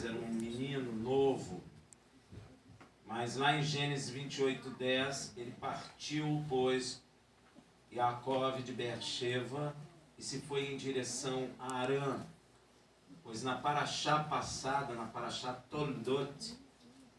mais, era um menino novo. Mas lá em Gênesis 28:10, ele partiu, pois, Jacó de Beersheba, e se foi em direção a Arã. Pois na paraxá passada, na paraxá Toldot,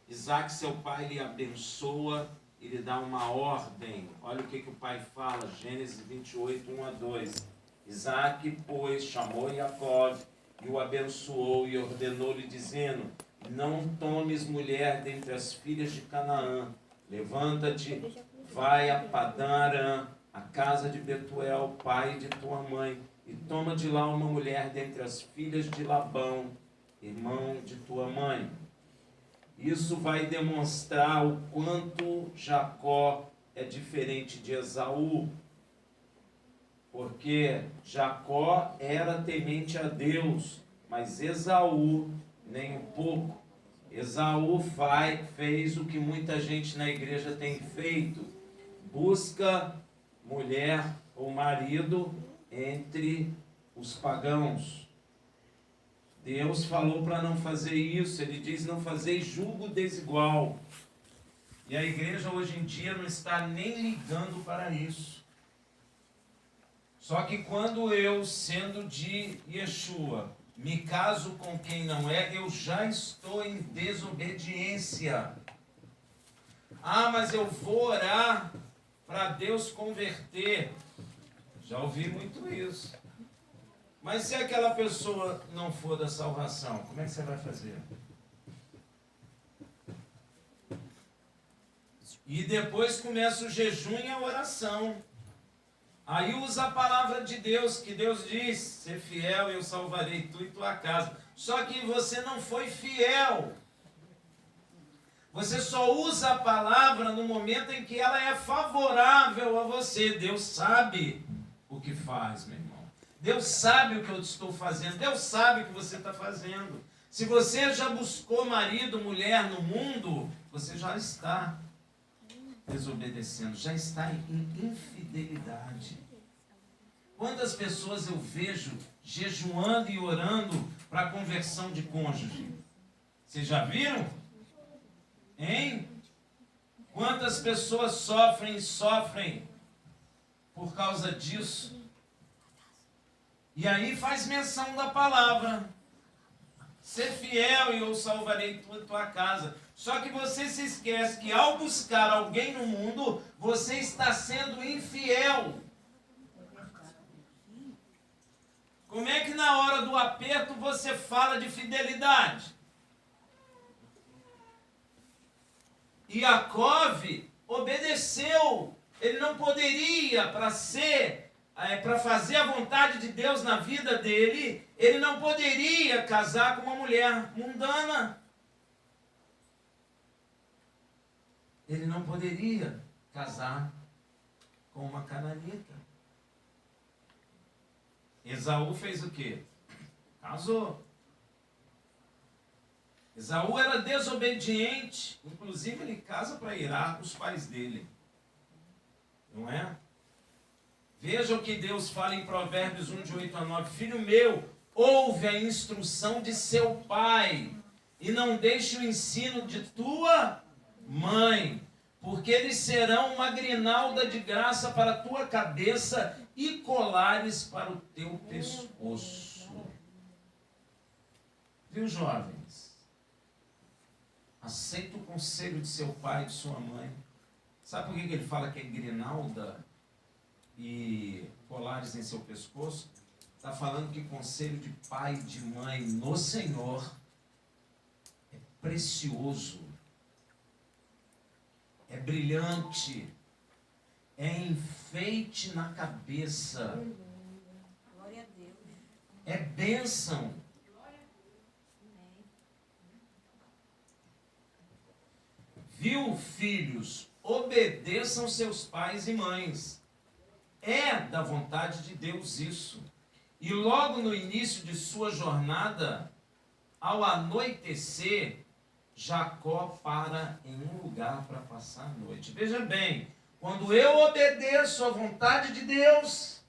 Isaac, seu pai, lhe abençoa e lhe dá uma ordem. Olha o que o pai fala, Gênesis 28, 1-2. Isaac, pois, chamou Jacó e o abençoou e ordenou-lhe, dizendo: não tomes mulher dentre as filhas de Canaã. Levanta-te, vai a Padã Arã, a casa de Betuel, pai de tua mãe, e toma de lá uma mulher dentre as filhas de Labão, irmão de tua mãe. Isso vai demonstrar o quanto Jacó é diferente de Esaú. Porque Jacó era temente a Deus, mas Esaú nem um pouco. Esaú fez o que muita gente na igreja tem feito. Busca mulher ou marido entre os pagãos. Deus falou para não fazer isso. Ele diz: não fazeis julgo desigual. E a igreja hoje em dia não está nem ligando para isso. Só que quando eu, sendo de Yeshua, me caso com quem não é, eu já estou em desobediência. Ah, mas eu vou orar para Deus converter. Já ouvi muito isso. Mas se aquela pessoa não for da salvação, como é que você vai fazer? E depois começa o jejum e a oração. Aí usa a palavra de Deus, que Deus diz: ser fiel, eu salvarei tu e tua casa. Só que você não foi fiel. Você só usa a palavra no momento em que ela é favorável a você. Deus sabe o que faz, meu irmão. Deus sabe o que eu estou fazendo. Deus sabe o que você está fazendo. Se você já buscou marido, mulher no mundo, você já está desobedecendo, já está em infidelidade. Quantas pessoas eu vejo jejuando e orando para a conversão de cônjuge? Vocês já viram? Hein? Quantas pessoas sofrem por causa disso? E aí faz menção da palavra: ser fiel e eu salvarei tua casa. Só que você se esquece que ao buscar alguém no mundo, você está sendo infiel. Como é que na hora do aperto você fala de fidelidade? E Jacó obedeceu. Ele não poderia, para fazer a vontade de Deus na vida dele, ele não poderia casar com uma mulher mundana. Ele não poderia casar com uma cananita. Esaú fez o quê? Casou. Esaú era desobediente. Inclusive ele casa para irar os pais dele. Não é? Veja o que Deus fala em Provérbios 1, de 8-9. Filho meu, ouve a instrução de seu pai e não deixe o ensino de tua mãe, porque eles serão uma grinalda de graça para a tua cabeça e colares para o teu pescoço. Viu, jovens? Aceita o conselho de seu pai e de sua mãe. Sabe por que ele fala que é grinalda e colares em seu pescoço? Está falando que conselho de pai e de mãe no Senhor é precioso, é brilhante, é enfeite na cabeça, Glória a Deus. é bênção. Viu, filhos? Obedeçam seus pais e mães. É da vontade de Deus isso. E logo no início de sua jornada, ao anoitecer, Jacó para em um lugar para passar a noite. Veja bem, quando eu obedeço à vontade de Deus,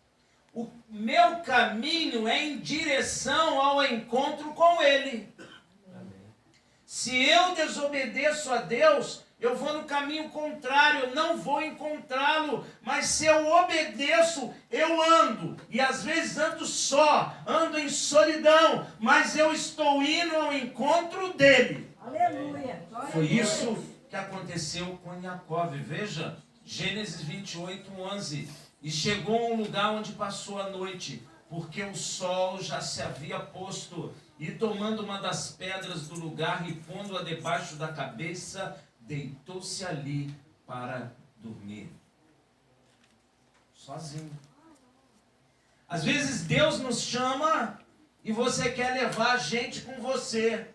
o meu caminho é em direção ao encontro com Ele. Amém. Se eu desobedeço a Deus, eu vou no caminho contrário, eu não vou encontrá-lo. Mas se eu obedeço, eu ando. E às vezes ando só, ando em solidão, mas eu estou indo ao encontro dele. Aleluia. Foi isso que aconteceu com Jacó. Veja, Gênesis 28, 11. E chegou a um lugar onde passou a noite, porque o sol já se havia posto. E tomando uma das pedras do lugar e pondo-a debaixo da cabeça, deitou-se ali para dormir. Sozinho. Às vezes Deus nos chama e você quer levar gente com você.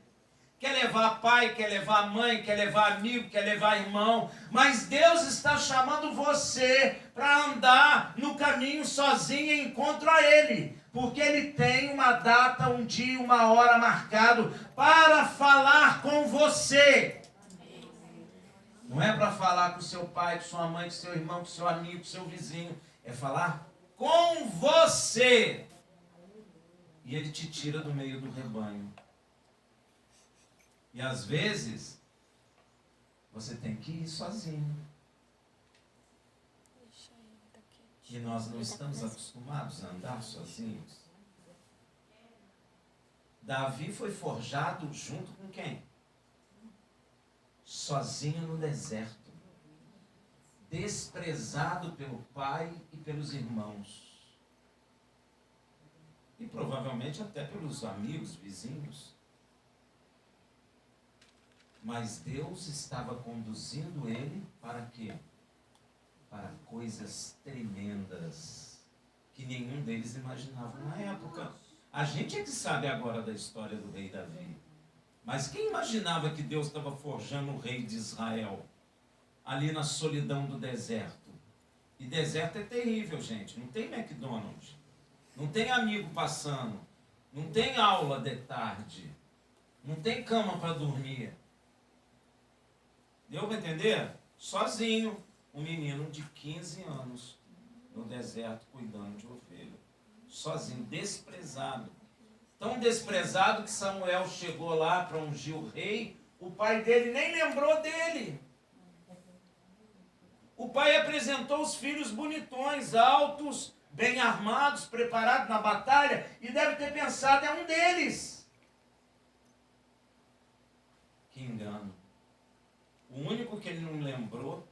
Quer levar pai, quer levar mãe, quer levar amigo, quer levar irmão. Mas Deus está chamando você para andar no caminho sozinho em encontro a Ele. Porque Ele tem uma data, um dia, uma hora marcado para falar com você. Não é para falar com seu pai, com sua mãe, com seu irmão, com seu amigo, com seu vizinho. É falar com você. E Ele te tira do meio do rebanho. E às vezes, você tem que ir sozinho. E nós não estamos acostumados a andar sozinhos. Davi foi forjado junto com quem? Sozinho no deserto. Desprezado pelo pai e pelos irmãos. E provavelmente até pelos amigos, vizinhos. Mas Deus estava conduzindo ele para quê? Para coisas tremendas que nenhum deles imaginava na época. A gente é que sabe agora da história do rei Davi. Mas quem imaginava que Deus estava forjando o rei de Israel ali na solidão do deserto? E deserto é terrível, gente. Não tem McDonald's, não tem amigo passando, não tem aula de tarde, não tem cama para dormir. Deu para entender? Sozinho, um menino de 15 anos no deserto cuidando de ovelha. Sozinho, desprezado. Tão desprezado que Samuel chegou lá para ungir o rei, o pai dele nem lembrou dele. O pai apresentou os filhos bonitões, altos, bem armados, preparados na batalha, e deve ter pensado, é um deles. Que engano. O único que ele não lembrou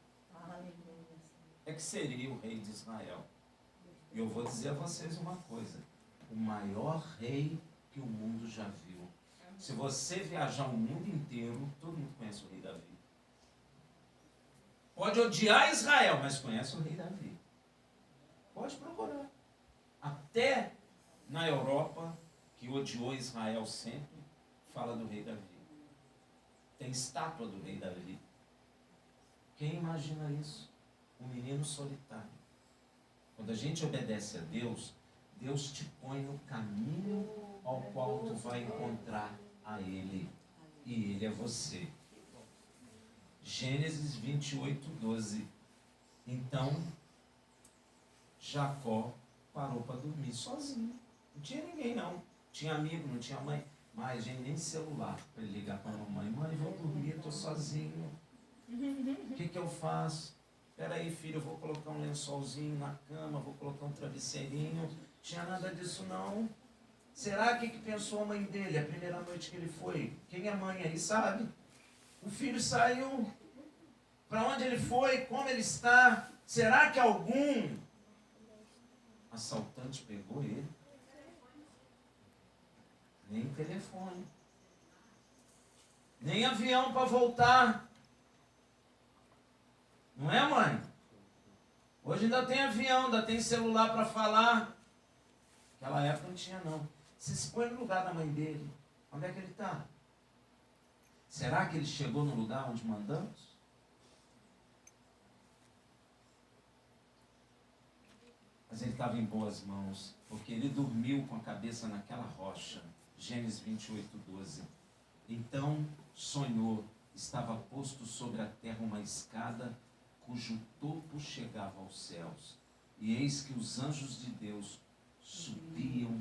é que seria o rei de Israel. E eu vou dizer a vocês uma coisa. O maior rei que o mundo já viu. Se você viajar o mundo inteiro, todo mundo conhece o rei Davi. Pode odiar Israel, mas conhece o rei Davi. Pode procurar. Até na Europa, que odiou Israel sempre, fala do rei Davi. Tem estátua do rei Davi. Quem imagina isso? Um menino solitário. Quando a gente obedece a Deus, Deus te põe no caminho ao qual tu vai encontrar a Ele. E Ele é você. Gênesis 28, 12. Então, Jacó parou para dormir sozinho. Não tinha ninguém não. Tinha amigo, não tinha mãe. Mas gente, nem celular para ele ligar para a mamãe. Mãe, vou dormir, estou sozinho. O que eu faço? Espera aí, filho, eu vou colocar um lençolzinho na cama, vou colocar um travesseirinho. Não tinha nada disso não. Será que pensou a mãe dele a primeira noite que ele foi? Quem é mãe aí sabe? O filho saiu. Para onde ele foi? Como ele está? Será que algum assaltante pegou ele? Nem telefone. Nem avião para voltar. Não é, mãe? Hoje ainda tem avião, ainda tem celular para falar. Naquela época não tinha não. Você se põe no lugar da mãe dele. Onde é que ele está? Será que ele chegou no lugar onde mandamos? Mas ele estava em boas mãos, porque ele dormiu com a cabeça naquela rocha. Gênesis 28, 12. Então sonhou, estava posto sobre a terra uma escada, cujo topo chegava aos céus. E eis que os anjos de Deus subiam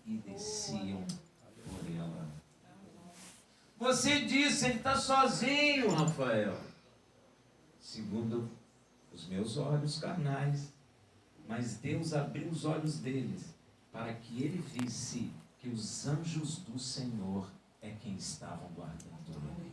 e desciam por ela. Você disse, ele está sozinho, Rafael. Segundo os meus olhos carnais. Mas Deus abriu os olhos deles para que ele visse que os anjos do Senhor é quem estavam guardando ele.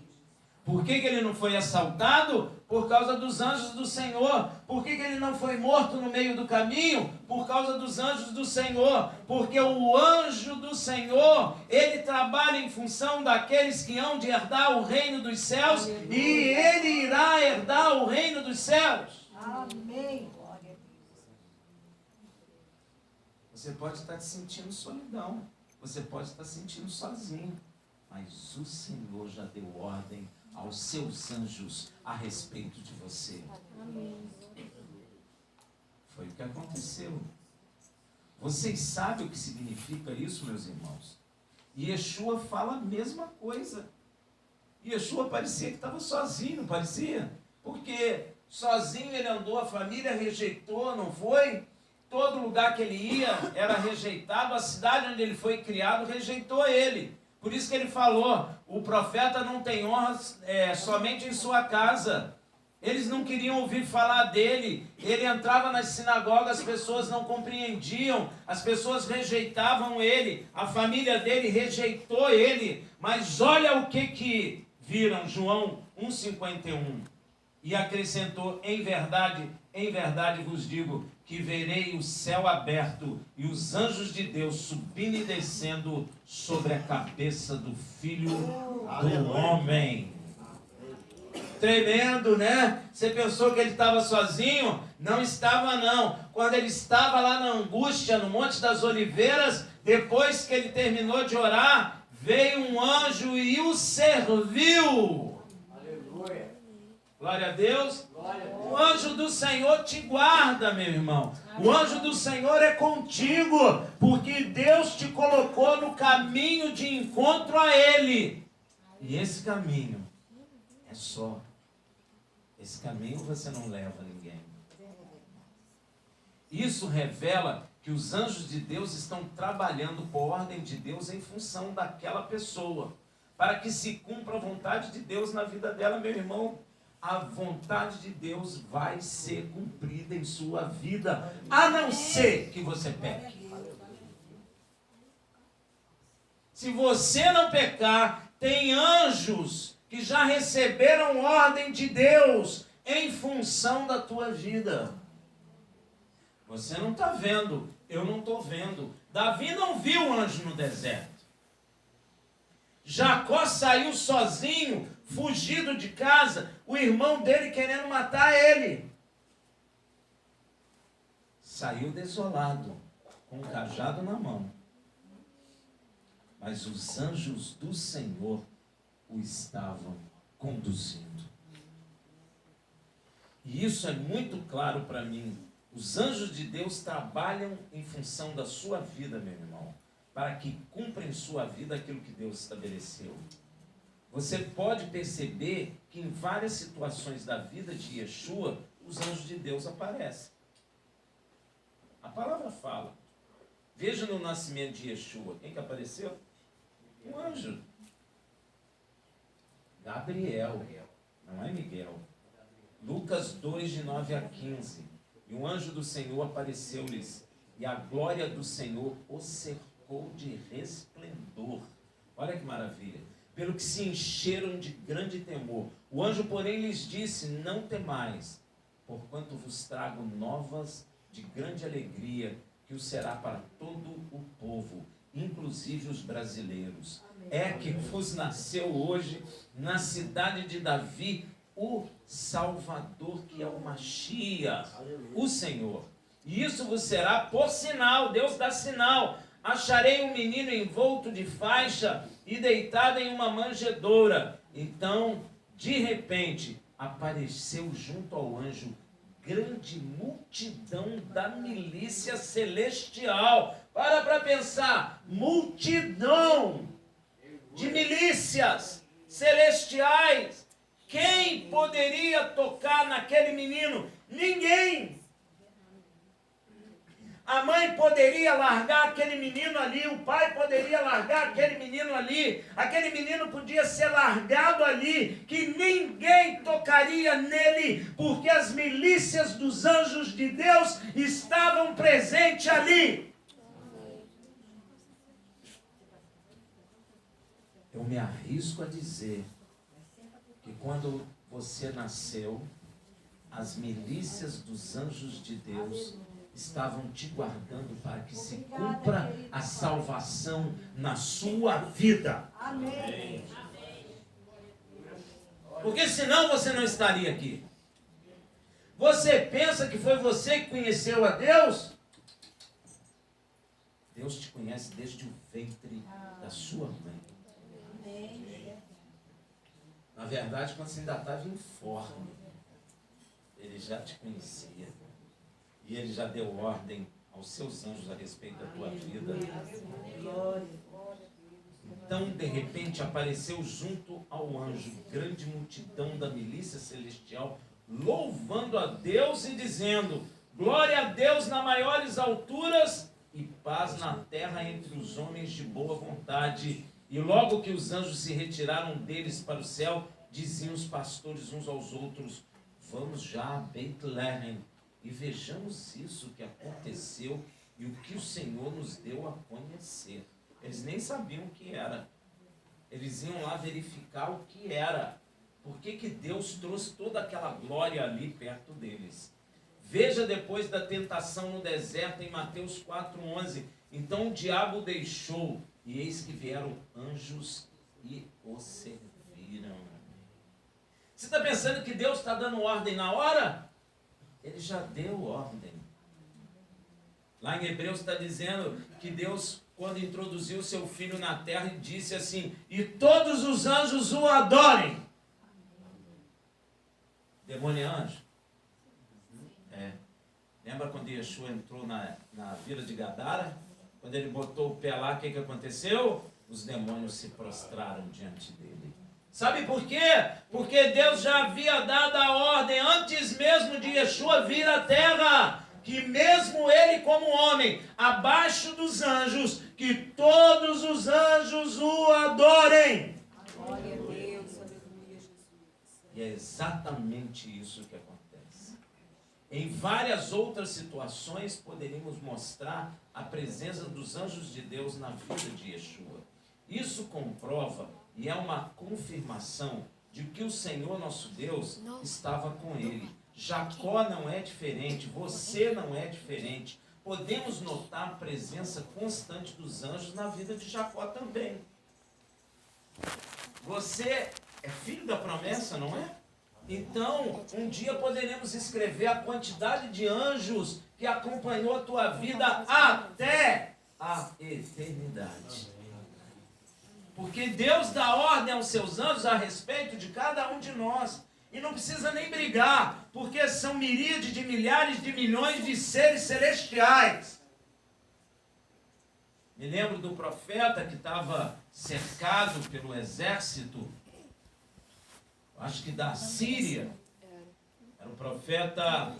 Por que ele não foi assaltado? Por causa dos anjos do Senhor. Por que ele não foi morto no meio do caminho? Por causa dos anjos do Senhor. Porque o anjo do Senhor, ele trabalha em função daqueles que hão de herdar o reino dos céus. Aleluia. E ele irá herdar o reino dos céus. Amém. Você pode estar sentindo solidão. Você pode estar sentindo sozinho. Mas o Senhor já deu ordem aos seus anjos a respeito de você. Amém. Foi o que aconteceu. Vocês sabem o que significa isso, meus irmãos? Yeshua fala a mesma coisa. Yeshua parecia que estava sozinho, não parecia? Porque sozinho ele andou, a família rejeitou, não foi? Todo lugar que ele ia era rejeitado, a cidade onde ele foi criado rejeitou ele. Por isso que ele falou, o profeta não tem honra somente em sua casa. Eles não queriam ouvir falar dele. Ele entrava nas sinagogas, as pessoas não compreendiam, as pessoas rejeitavam ele, a família dele rejeitou ele. Mas olha o que viram, João 1,51. E acrescentou, em verdade vos digo, que verei o céu aberto e os anjos de Deus subindo e descendo sobre a cabeça do Filho do Homem. Tremendo, né? Você pensou que ele estava sozinho? Não estava, não. Quando ele estava lá na angústia, no Monte das Oliveiras, depois que ele terminou de orar, veio um anjo e o serviu. Aleluia. Glória a Deus. Glória a Deus. O anjo do Senhor te guarda, meu irmão. O anjo do Senhor é contigo, porque Deus te colocou no caminho de encontro a Ele. E esse caminho é só. Esse caminho você não leva ninguém. Isso revela que os anjos de Deus estão trabalhando por ordem de Deus em função daquela pessoa, para que se cumpra a vontade de Deus na vida dela, meu irmão. A vontade de Deus vai ser cumprida em sua vida, a não ser que você peque. Se você não pecar, tem anjos que já receberam ordem de Deus em função da tua vida. Você não está vendo, eu não estou vendo. Davi não viu um anjo no deserto. Jacó saiu sozinho, fugido de casa, o irmão dele querendo matar ele. Saiu desolado, com um cajado na mão. Mas os anjos do Senhor o estavam conduzindo. E isso é muito claro para mim. Os anjos de Deus trabalham em função da sua vida, meu irmão, para que cumpra em sua vida aquilo que Deus estabeleceu. Você pode perceber que em várias situações da vida de Yeshua, os anjos de Deus aparecem. A palavra fala. Veja no nascimento de Yeshua. Quem que apareceu? Um anjo. Gabriel. Não é Miguel. Lucas 2, de 9 a 15. E um anjo do Senhor apareceu-lhes, e a glória do Senhor os cercou de resplendor. Olha que maravilha. Pelo que se encheram de grande temor. O anjo, porém, lhes disse, não temais, porquanto vos trago novas de grande alegria, que o será para todo o povo, inclusive os brasileiros. É que vos nasceu hoje, na cidade de Davi, o Salvador, que é o Mashiach, o Senhor. E isso vos será por sinal, Deus dá sinal. Acharei um menino envolto de faixa e deitado em uma manjedoura. Então, de repente, apareceu junto ao anjo grande multidão da milícia celestial. Para pensar, multidão de milícias celestiais. Quem poderia tocar naquele menino? Ninguém. A mãe poderia largar aquele menino ali, o pai poderia largar aquele menino ali, aquele menino podia ser largado ali, que ninguém tocaria nele, porque as milícias dos anjos de Deus estavam presentes ali. Eu me arrisco a dizer que quando você nasceu, as milícias dos anjos de Deus estavam te guardando para que se cumpra a salvação na sua vida. Amém. Porque senão você não estaria aqui. Você pensa que foi você que conheceu a Deus? Deus te conhece desde o ventre da sua mãe. Na verdade, quando você ainda estava informe, Ele já te conhecia. E Ele já deu ordem aos seus anjos a respeito da tua vida. Então, de repente, apareceu junto ao anjo grande multidão da milícia celestial, louvando a Deus e dizendo: glória a Deus nas maiores alturas e paz na terra entre os homens de boa vontade. E logo que os anjos se retiraram deles para o céu, diziam os pastores uns aos outros: vamos já a Betlehem e vejamos isso que aconteceu e o que o Senhor nos deu a conhecer. Eles nem sabiam o que era. Eles iam lá verificar o que era. Por que Deus trouxe toda aquela glória ali perto deles? Veja depois da tentação no deserto em Mateus 4,11. Então o diabo deixou, e eis que vieram anjos e o serviram. Você está pensando que Deus está dando ordem na hora? Ele já deu ordem. Lá em Hebreus está dizendo que Deus, quando introduziu seu Filho na terra, disse assim: e todos os anjos o adorem. Demônio é anjo? É. Lembra quando Yeshua entrou na vila de Gadara? Quando ele botou o pé lá, o que aconteceu? Os demônios se prostraram diante dele. Sabe por quê? Porque Deus já havia dado a ordem, antes mesmo de Yeshua vir à terra, que mesmo ele como homem, abaixo dos anjos, que todos os anjos o adorem. Glória a Deus, aleluia, Jesus. E é exatamente isso que acontece. Em várias outras situações, poderíamos mostrar a presença dos anjos de Deus na vida de Yeshua. Isso comprova e é uma confirmação de que o Senhor nosso Deus estava com ele. Jacó não é diferente, você não é diferente. Podemos notar a presença constante dos anjos na vida de Jacó também. Você é filho da promessa, não é? Então, um dia poderemos escrever a quantidade de anjos que acompanhou a tua vida até a eternidade. Porque Deus dá ordem aos seus anjos a respeito de cada um de nós. E não precisa nem brigar, porque são miríades de milhares de milhões de seres celestiais. Me lembro do profeta que estava cercado pelo exército, acho que da Síria. Era o profeta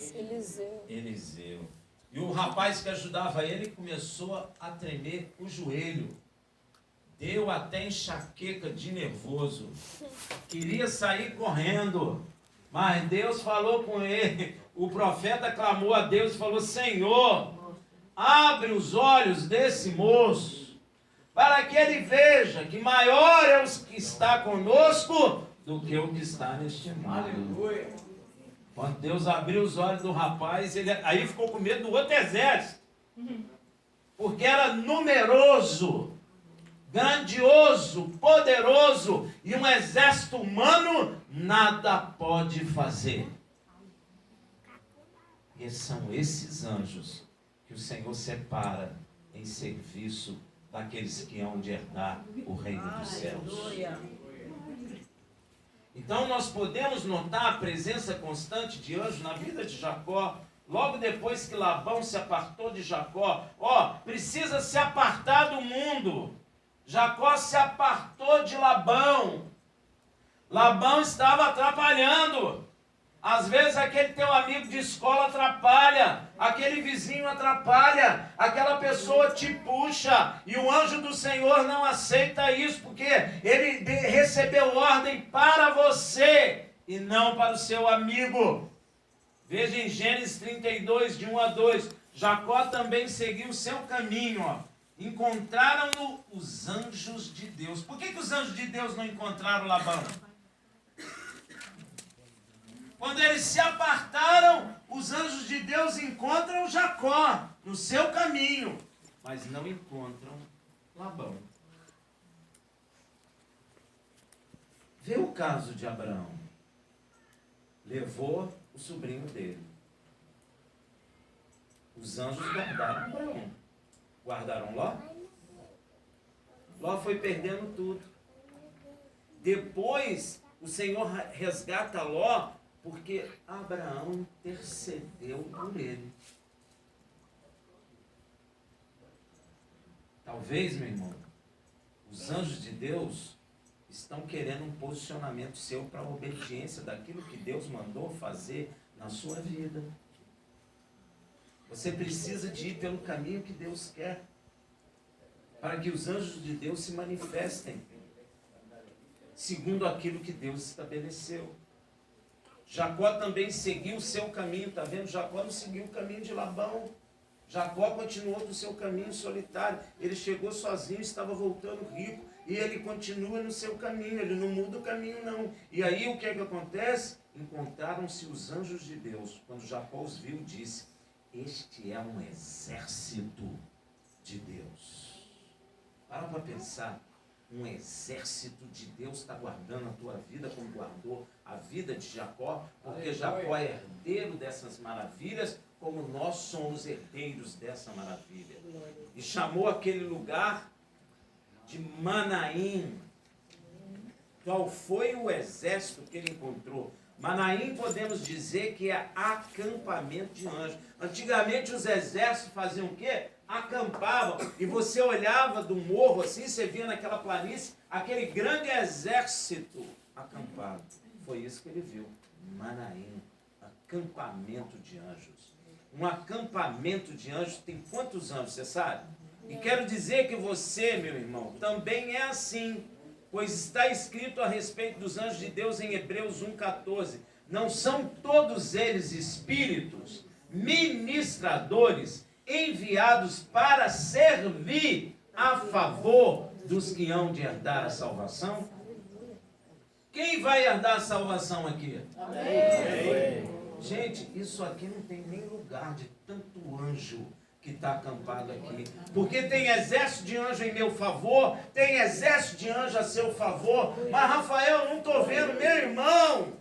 Eliseu. E o rapaz que ajudava ele começou a tremer o joelho. Deu até enxaqueca de nervoso. Queria sair correndo. Mas Deus falou com ele. O profeta clamou a Deus e falou: Senhor, abre os olhos desse moço, para que ele veja que maior é o que está conosco do que o que está neste mundo. Aleluia. Quando Deus abriu os olhos do rapaz, ele aí ficou com medo do outro exército. Porque era numeroso, grandioso, poderoso, e um exército humano nada pode fazer. E são esses anjos que o Senhor separa em serviço daqueles que hão de herdar o reino dos céus. Então nós podemos notar a presença constante de anjos na vida de Jacó. Logo depois que Labão se apartou de Jacó, precisa se apartar do mundo. Jacó se apartou de Labão. Labão estava atrapalhando. Às vezes aquele teu amigo de escola atrapalha, aquele vizinho atrapalha, aquela pessoa te puxa, e o anjo do Senhor não aceita isso, porque ele recebeu ordem para você e não para o seu amigo. Veja em Gênesis 32, de 1 a 2, Jacó também seguiu o seu caminho, ó. Encontraram-no os anjos de Deus. Por que os anjos de Deus não encontraram Labão? Quando eles se apartaram, os anjos de Deus encontram Jacó no seu caminho, mas não encontram Labão. Vê o caso de Abraão. Levou o sobrinho dele. Os anjos guardaram Abraão. Guardaram Ló? Ló foi perdendo tudo. Depois, o Senhor resgata Ló, porque Abraão intercedeu por ele. Talvez, meu irmão, os anjos de Deus estão querendo um posicionamento seu para a obediência daquilo que Deus mandou fazer na sua vida. Você precisa de ir pelo caminho que Deus quer, para que os anjos de Deus se manifestem segundo aquilo que Deus estabeleceu. Jacó também seguiu o seu caminho, está vendo? Jacó não seguiu o caminho de Labão. Jacó continuou do seu caminho solitário. Ele chegou sozinho, estava voltando rico, e ele continua no seu caminho, ele não muda o caminho não. E aí o que é que acontece? Encontraram-se os anjos de Deus. Quando Jacó os viu, disse: este é um exército de Deus. Para pensar. Um exército de Deus está guardando a tua vida como guardou a vida de Jacó, porque Jacó é herdeiro dessas maravilhas, como nós somos herdeiros dessa maravilha. E chamou aquele lugar de Manaim. Qual foi o exército que ele encontrou? Manaim podemos dizer que é acampamento de anjos. Antigamente os exércitos faziam o quê? Acampavam, e você olhava do morro assim, você via naquela planície aquele grande exército acampado. Foi isso que ele viu. Manaim, acampamento de anjos. Um acampamento de anjos tem quantos anjos, você sabe? E quero dizer que você, meu irmão, também é assim, pois está escrito a respeito dos anjos de Deus em Hebreus 1,14. Não são todos eles espíritos ministradores enviados para servir a favor dos que hão de herdar a salvação? Quem vai herdar a salvação aqui? Amém. Gente, isso aqui não tem nem lugar de tanto anjo que está acampado aqui. Porque tem exército de anjo em meu favor, tem exército de anjo a seu favor. Mas Rafael, eu não estou vendo, meu irmão.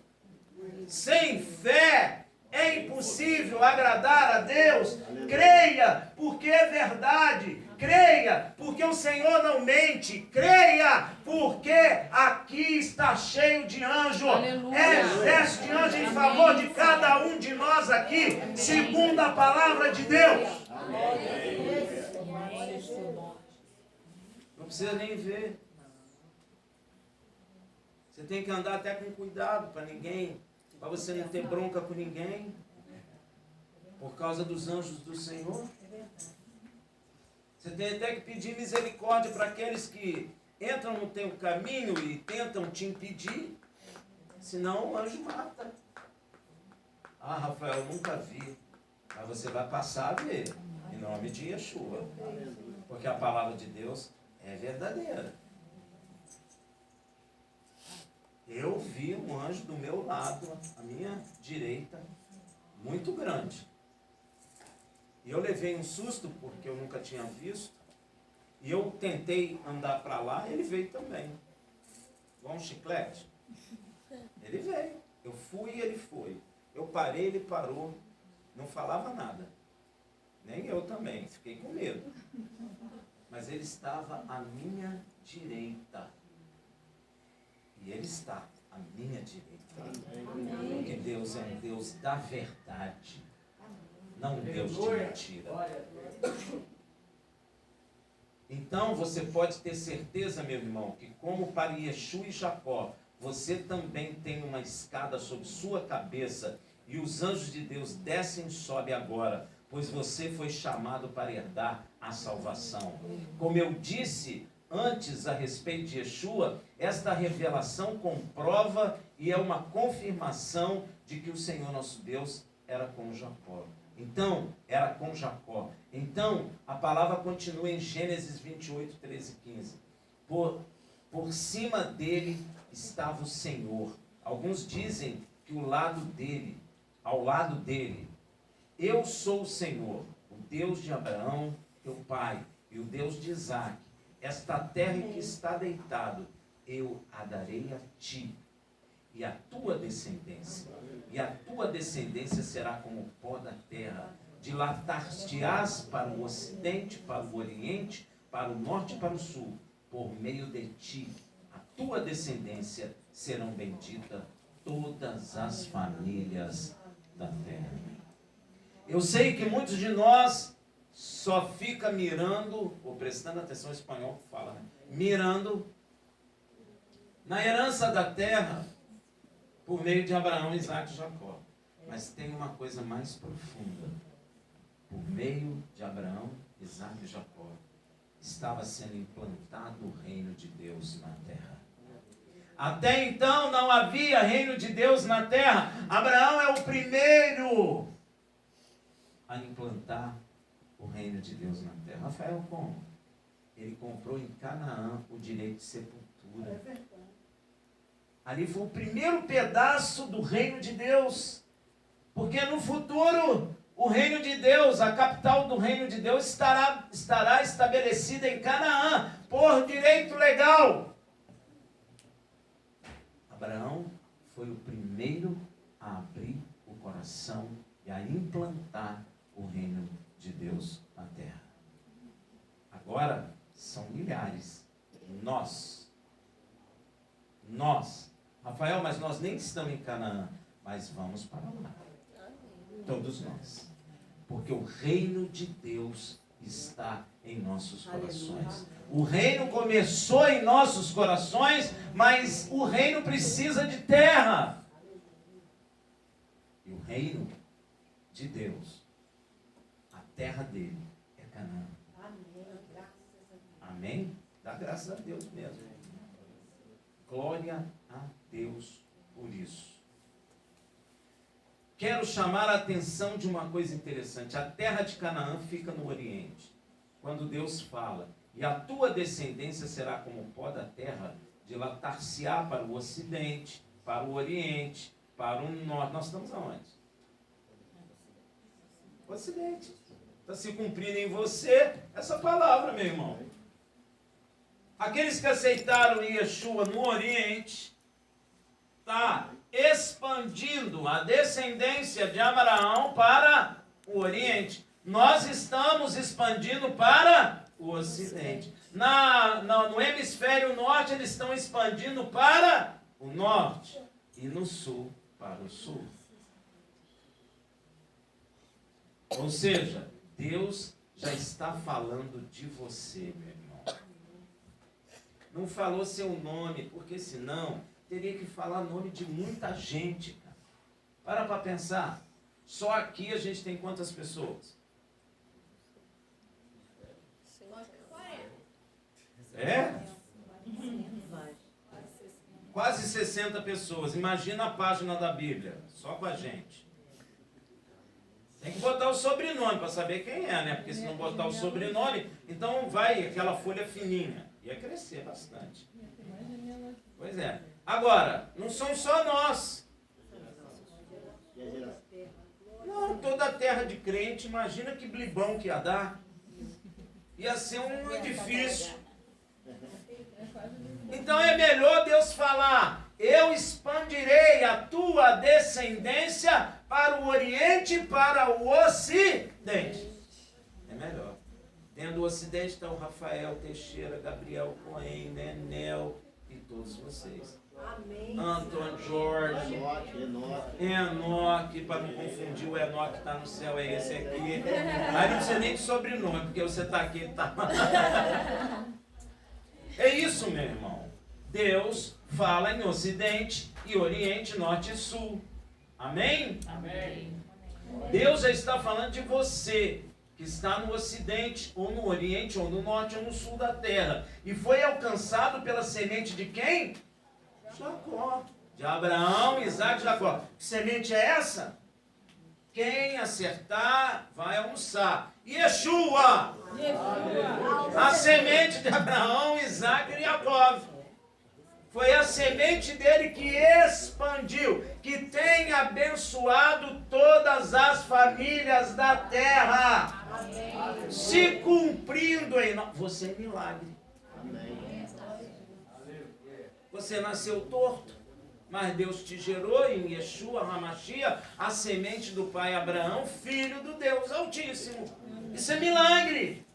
Sem fé é impossível agradar a Deus. Creia, porque é verdade. Creia, porque o Senhor não mente. Creia, porque aqui está cheio de anjo. É exército de anjo em favor de cada um de nós aqui, segundo a palavra de Deus. Não precisa nem ver. Você tem que andar até com cuidado para você não ter bronca com ninguém, por causa dos anjos do Senhor. Você tem até que pedir misericórdia para aqueles que entram no teu caminho e tentam te impedir, senão o anjo mata. Ah, Rafael, eu nunca vi. Mas você vai passar a ver, em nome de Yeshua, porque a palavra de Deus é verdadeira. Eu vi um anjo do meu lado, à minha direita, muito grande. E eu levei um susto, porque eu nunca tinha visto. E eu tentei andar para lá, e ele veio também. Igual um chiclete. Ele veio. Eu fui e ele foi. Eu parei, ele parou. Não falava nada. Nem eu também. Fiquei com medo. Mas ele estava à minha direita. E ele está à minha direita. Porque Deus é um Deus da verdade, não um Deus de mentira. Então você pode ter certeza, meu irmão, que como para Yeshua e Jacó você também tem uma escada sobre sua cabeça, e os anjos de Deus descem e sobem agora, pois você foi chamado para herdar a salvação. Como eu disse antes a respeito de Yeshua, esta revelação comprova e é uma confirmação de que o Senhor nosso Deus era com Jacó. Então, a palavra continua em Gênesis 28, 13 e 15. Por cima dele estava o Senhor. Alguns dizem que ao lado dele, eu sou o Senhor, o Deus de Abraão, teu pai, e o Deus de Isaac. Esta terra em que está deitado, eu a darei a ti e a tua descendência. E a tua descendência será como o pó da terra. Dilatar-te-ás para o ocidente, para o oriente, para o norte e para o sul. Por meio de ti, a tua descendência, serão benditas todas as famílias da terra. Eu sei que muitos de nós só fica mirando, ou prestando atenção ao espanhol que fala, né? Mirando na herança da terra por meio de Abraão, Isaac e Jacó. Mas tem uma coisa mais profunda. Por meio de Abraão, Isaac e Jacó, estava sendo implantado o reino de Deus na terra. Até então não havia reino de Deus na terra. Abraão é o primeiro a implantar o reino de Deus na terra. Rafael, como? Ele comprou em Canaã o direito de sepultura. Ali foi o primeiro pedaço do reino de Deus. Porque no futuro, o reino de Deus, a capital do reino de Deus, estará estabelecida em Canaã, por direito legal. Abraão foi o primeiro a abrir o coração e a implantar o reino de Deus na terra. Agora, são milhares. Nós. Rafael, mas nós nem estamos em Canaã. Mas vamos para lá. Todos nós. Porque o reino de Deus está em nossos corações. O reino começou em nossos corações, mas o reino precisa de terra. E o reino de Deus, a terra dele é Canaã. Amém? Dá graças a Deus mesmo. Glória a Deus por isso. Quero chamar a atenção de uma coisa interessante. A terra de Canaã fica no Oriente. Quando Deus fala, e a tua descendência será como o pó da terra, dilatar-se-á para o Ocidente, para o Oriente, para o Norte. Nós estamos aonde? Ocidente. Está se cumprindo em você essa palavra, meu irmão. Aqueles que aceitaram Yeshua no Oriente, está expandindo a descendência de Abraão para o Oriente. Nós estamos expandindo para o Ocidente. No hemisfério norte, eles estão expandindo para o norte. E no sul, para o sul. Ou seja, Deus já está falando de você, meu irmão. Não falou seu nome, porque senão teria que falar nome de muita gente, cara. Para pensar. Só aqui a gente tem quantas pessoas? É? Quase 60 pessoas. Imagina a página da Bíblia, só com a gente. Tem que botar o sobrenome para saber quem é, né? Porque se não botar o sobrenome, então vai aquela folha fininha. Ia crescer bastante. Pois é. Agora, não são só nós. Não, toda a terra de crente, imagina que blibão que ia dar. Ia ser um edifício. Então é melhor Deus falar, eu expandirei a tua descendência para o Oriente e para o Ocidente. É melhor. Dentro do Ocidente está o Rafael Teixeira, Gabriel Cohen, Nenel e todos vocês. Amém. Antônio Jorge, Enoque, para não confundir, o Enoque que está no céu é esse aqui. Aí não precisa nem de sobrenome, porque você está aqui, ele está lá. É isso, meu irmão. Deus fala em Ocidente e Oriente, Norte e Sul. Amém? Amém. Deus já está falando de você, que está no Ocidente, ou no Oriente, ou no Norte, ou no Sul da Terra. E foi alcançado pela semente de quem? Jacó. De Abraão, Isaac e Jacó. Que semente é essa? Quem acertar vai almoçar. Yeshua! A semente de Abraão, Isaac e Jacó. Foi a semente dele que expandiu, que tem abençoado todas as famílias da terra. Amém. Se cumprindo em nós. Você é milagre. Amém. Você nasceu torto, mas Deus te gerou em Yeshua HaMashiach, a semente do pai Abraão, filho do Deus Altíssimo. Isso é milagre.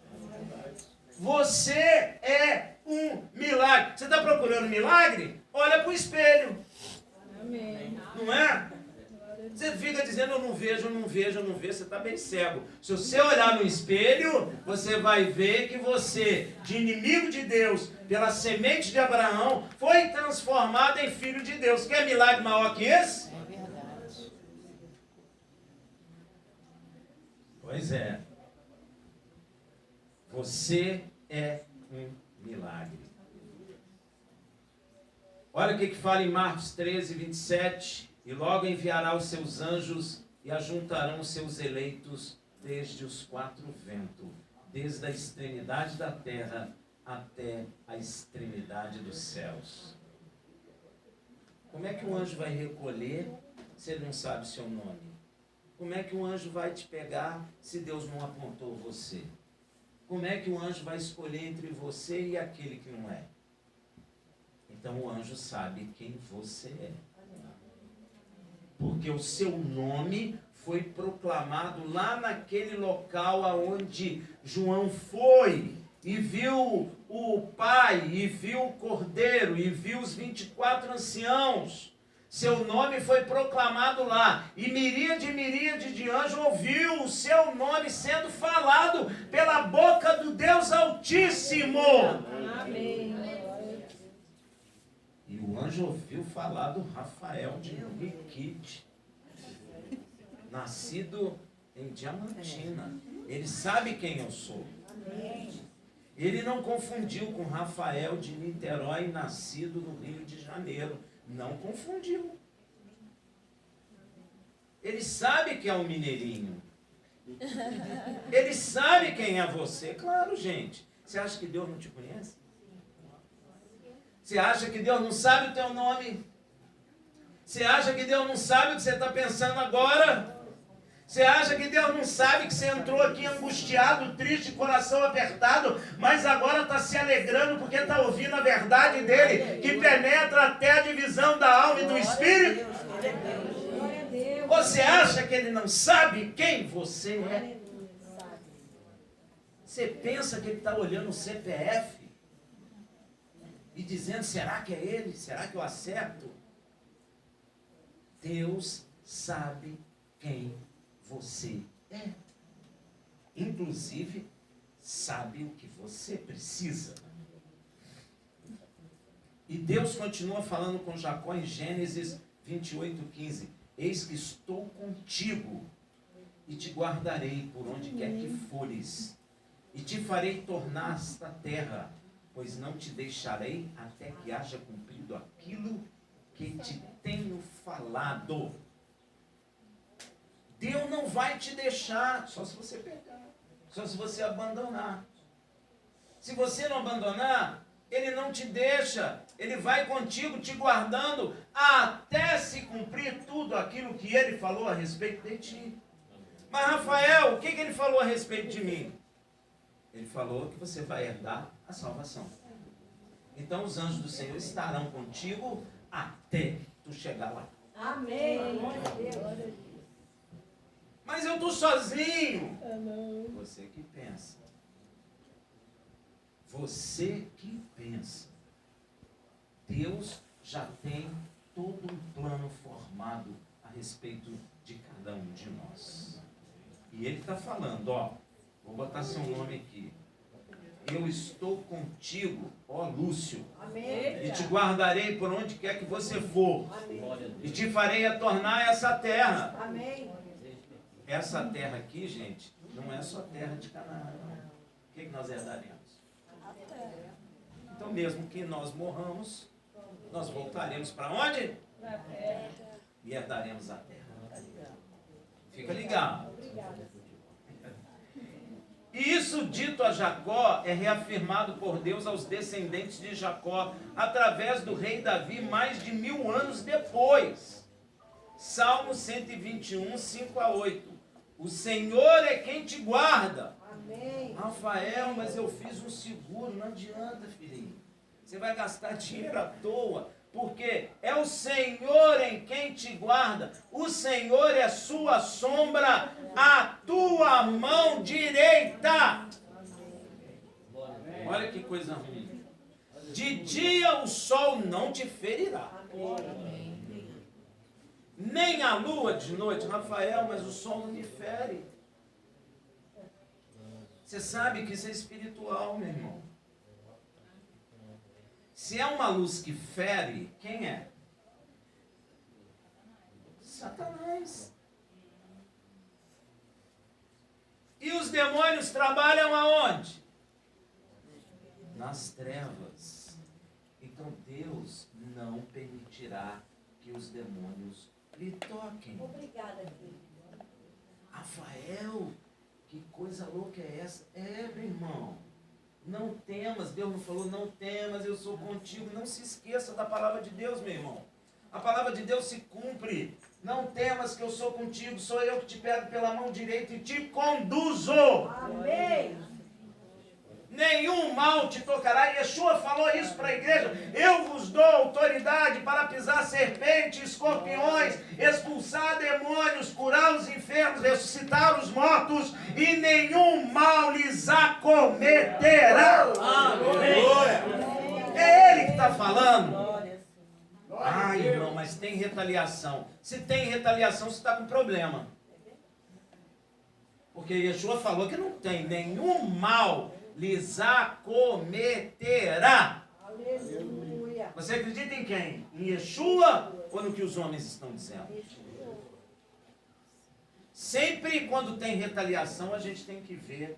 Você é um milagre. Você está procurando milagre? Olha para o espelho. Amém. Não é? Você fica dizendo, eu não vejo, eu não vejo, eu não vejo. Você está bem cego. Se você olhar no espelho, você vai ver que você, de inimigo de Deus, pela semente de Abraão, foi transformado em filho de Deus. Quer milagre maior que esse? É verdade. Pois é. Você é um milagre. Olha o que fala em Marcos 13, 27. E logo enviará os seus anjos e ajuntarão os seus eleitos desde os quatro ventos, desde a extremidade da terra até a extremidade dos céus. Como é que um anjo vai recolher se ele não sabe o seu nome? Como é que um anjo vai te pegar se Deus não apontou você? Como é que o anjo vai escolher entre você e aquele que não é? Então o anjo sabe quem você é. Porque o seu nome foi proclamado lá naquele local aonde João foi e viu o Pai, e viu o Cordeiro, e viu os 24 anciãos. Seu nome foi proclamado lá, e miríade de anjos ouviu o seu nome sendo falado pela boca do Deus Altíssimo. Amém. E o anjo ouviu falar do Rafael de Niquite, nascido em Diamantina. Ele sabe quem eu sou. Ele não confundiu com Rafael de Niterói, nascido no Rio de Janeiro. Não confundiu. Ele sabe que é um mineirinho. Ele sabe quem é você. Claro, gente. Você acha que Deus não te conhece? Você acha que Deus não sabe o teu nome? Você acha que Deus não sabe o que você está pensando agora? Você acha que Deus não sabe que você entrou aqui angustiado, triste, coração apertado, mas agora está se alegrando porque está ouvindo a verdade dele, que penetra até a divisão da alma e do espírito? Você acha que ele não sabe quem você é? Você pensa que ele está olhando o CPF e dizendo, será que é ele? Será que eu acerto? Deus sabe quem você é. Inclusive, sabe o que você precisa. E Deus continua falando com Jacó em Gênesis 28:15. Eis que estou contigo e te guardarei por onde quer que fores. E te farei tornar esta terra, pois não te deixarei até que haja cumprido aquilo que te tenho falado. Deus não vai te deixar, só se você pecar, só se você abandonar. Se você não abandonar, Ele não te deixa, Ele vai contigo, te guardando, até se cumprir tudo aquilo que Ele falou a respeito de ti. Mas Rafael, o que Ele falou a respeito de mim? Ele falou que você vai herdar a salvação. Então os anjos do Senhor estarão contigo até tu chegar lá. Amém. Mas eu estou sozinho. Você que pensa. Você que pensa. Deus já tem todo um plano formado a respeito de cada um de nós. E Ele está falando, ó, vou botar seu nome aqui. eu estou contigo, ó Lúcio, Amém. e te guardarei por onde quer que você for, e te farei a tornar essa terra. Amém. Essa terra aqui, gente, não é só terra de Canaã, não. O que nós herdaremos? Então, mesmo que nós morramos, nós voltaremos para onde? E herdaremos a terra. Fica ligado. E isso dito a Jacó é reafirmado por Deus aos descendentes de Jacó, através do rei Davi, mais de 1000 anos depois. Salmo 121, 5-8. O Senhor é quem te guarda. Amém. Rafael, mas eu fiz um seguro. Não adianta, filhinho. Você vai gastar dinheiro à toa. Porque é o Senhor em quem te guarda. O Senhor é sua sombra, a tua mão direita. Olha que coisa ruim. De dia o sol não te ferirá, nem a lua de noite. Rafael, mas o sol não me fere. Você sabe que isso é espiritual, meu irmão. Se é uma luz que fere, quem é? Satanás. E os demônios trabalham aonde? Nas trevas. Então Deus não permitirá que os demônios lhe toquem. Obrigada, filho. Rafael, que coisa louca é essa? É, meu irmão. Não temas, Deus não falou, não temas, eu sou contigo. Não se esqueça da palavra de Deus, meu irmão. A palavra de Deus se cumpre. Não temas que eu sou contigo, sou eu que te pego pela mão direita e te conduzo. Amém. Nenhum mal te tocará. Yeshua falou isso para a igreja. Eu vos dou autoridade para pisar serpentes, escorpiões, expulsar demônios, curar os enfermos, ressuscitar os mortos, e nenhum mal lhes acometerá. É Ele que está falando. Ai, irmão, mas tem retaliação. Se tem retaliação, você está com problema. Porque Yeshua falou que não tem nenhum mal lhes acometerá. Aleluia. Você acredita em quem? Em Yeshua ou no que os homens estão dizendo? Sempre quando tem retaliação, a gente tem que ver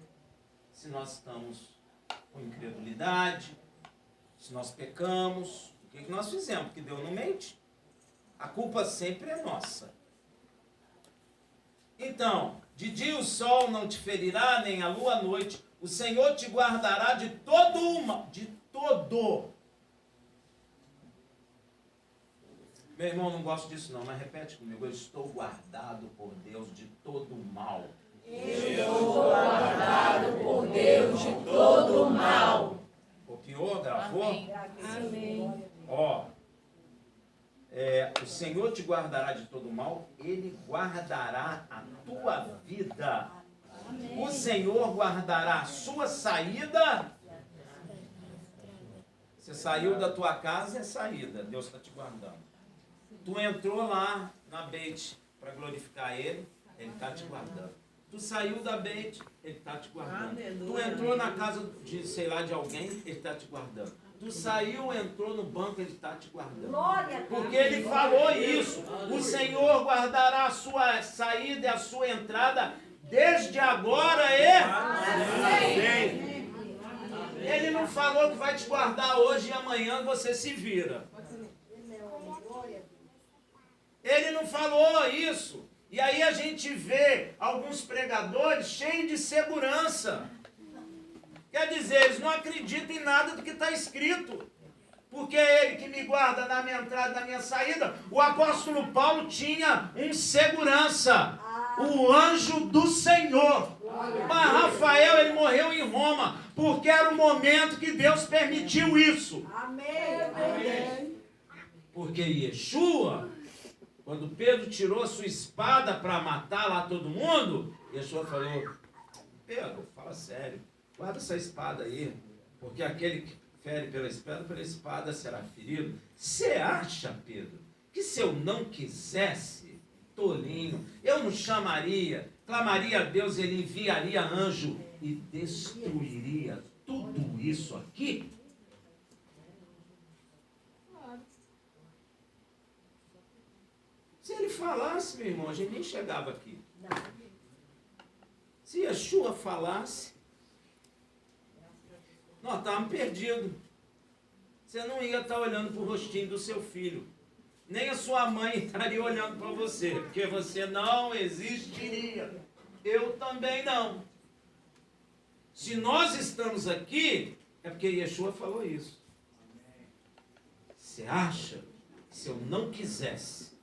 se nós estamos com incredulidade, se nós pecamos, o que nós fizemos, porque Deus não mente. A culpa sempre é nossa. Então, de dia o sol não te ferirá, nem a lua à noite. O Senhor te guardará de todo o mal. De todo. Meu irmão, não gosto disso não, mas repete comigo. Eu estou guardado por Deus de todo o mal. Estou guardado por Deus de todo o mal. Copiou, gravou? Amém. Ó, o Senhor te guardará de todo o mal. Ele guardará a tua vida. Amém. O Senhor guardará a sua saída. Você saiu da tua casa, é saída. Deus está te guardando. Tu entrou lá na Beit para glorificar Ele está te guardando. Tu saiu da Beit, Ele está te guardando. Tu entrou na casa de, sei lá, de alguém, Ele está te guardando. Tu saiu, entrou no banco, Ele está te guardando. Porque Ele falou isso. O Senhor guardará a sua saída e a sua entrada desde agora Ele não falou que vai te guardar hoje e amanhã você se vira. Ele não falou isso. E aí a gente vê alguns pregadores cheios de segurança. Quer dizer, eles não acreditam em nada do que está escrito. Porque é Ele que me guarda na minha entrada e na minha saída. O apóstolo Paulo tinha um segurança. O anjo do Senhor. Mas Rafael, ele morreu em Roma. Porque era o momento que Deus permitiu isso. Amém. Porque Yeshua, quando Pedro tirou a sua espada para matar lá todo mundo, Yeshua falou: Pedro, fala sério, guarda essa espada aí, porque aquele que fere pela espada será ferido. Você acha, Pedro, que se eu não quisesse, tolinho, eu não chamaria, clamaria a Deus, Ele enviaria anjo e destruiria tudo isso aqui? Se ele falasse, meu irmão, a gente nem chegava aqui. Se Yeshua falasse, nós estávamos perdidos. Você não ia estar olhando para o rostinho do seu filho. Nem a sua mãe estaria olhando para você, porque você não existiria. Eu também não. Se nós estamos aqui, é porque Yeshua falou isso. Você acha que se eu não quisesse,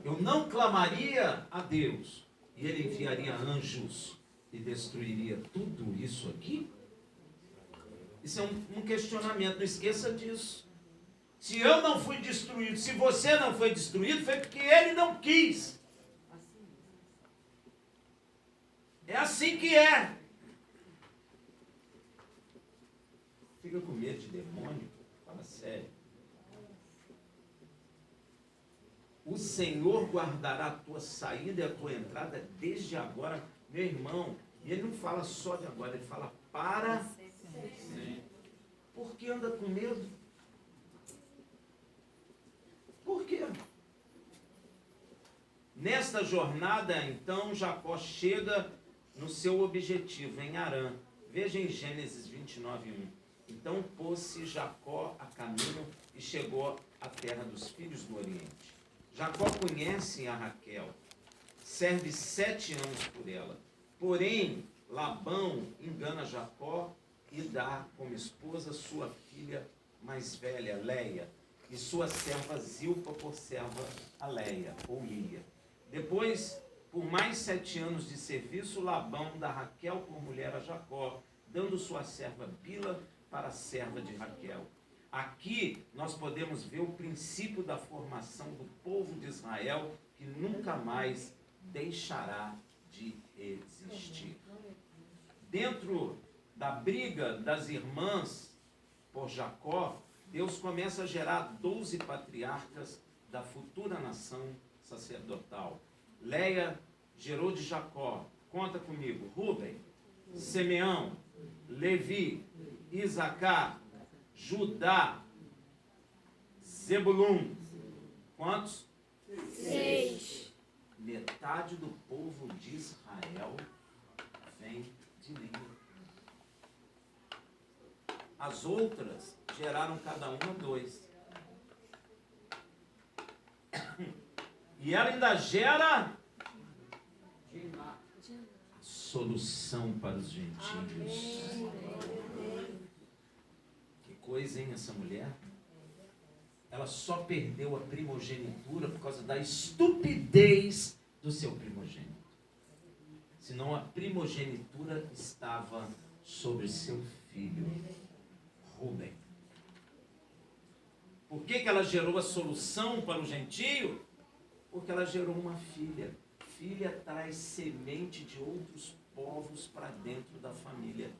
eu não clamaria a Deus, e Ele enviaria anjos e destruiria tudo isso aqui? Isso é um questionamento, não esqueça disso. Se eu não fui destruído, se você não foi destruído, foi porque Ele não quis. É assim que é. Fica com medo de demônio? Fala sério. O Senhor guardará a tua saída e a tua entrada desde agora, meu irmão. E Ele não fala só de agora, Ele fala para sempre. Por que anda com medo? Por quê? Nesta jornada, então, Jacó chega no seu objetivo, em Harã. Veja em Gênesis 29:1. Então pôs-se Jacó a caminho e chegou à terra dos filhos do Oriente. Jacó conhece a Raquel, serve 7 anos por ela. Porém, Labão engana Jacó e dá como esposa sua filha mais velha, Leia, e sua serva Zilpa por serva a Leia, ou Lia. Depois, por mais 7 anos de serviço, Labão dá Raquel por mulher a Jacó, dando sua serva Bila para a serva de Raquel. Aqui nós podemos ver o princípio da formação do povo de Israel, que nunca mais deixará de existir. Dentro da briga das irmãs por Jacó, Deus começa a gerar 12 patriarcas da futura nação sacerdotal. Leia gerou de Jacó, conta comigo, Rúben, Simeão, Levi, Isacar, Judá, Zebulum. Quantos? 6. Metade do povo de Israel vem de Lia. As outras geraram cada uma 2. E ela ainda gera a solução para os gentios. Que coisa, hein, essa mulher? Ela só perdeu a primogenitura por causa da estupidez do seu primogênito. Senão a primogenitura estava sobre seu filho, Rúben. Por que ela gerou a solução para o gentio? Porque ela gerou uma filha. Filha traz semente de outros povos para dentro da família.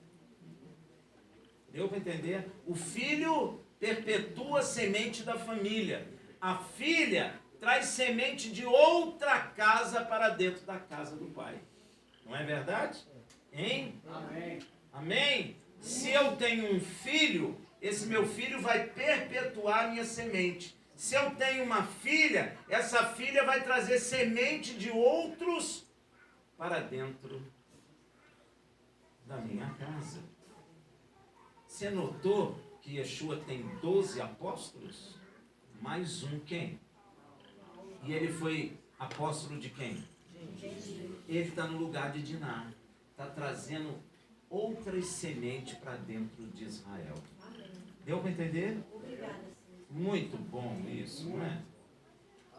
Deu para entender? O filho perpetua a semente da família. A filha traz semente de outra casa para dentro da casa do pai. Não é verdade? Hein? Amém. Amém? Se eu tenho um filho, esse meu filho vai perpetuar a minha semente. Se eu tenho uma filha, essa filha vai trazer semente de outros para dentro da minha casa. Você notou que Yeshua tem 12 apóstolos? Mais um quem? E ele foi apóstolo de quem? Ele está no lugar de Diná. Está trazendo outras sementes para dentro de Israel. Deu para entender? Muito bom isso, não é?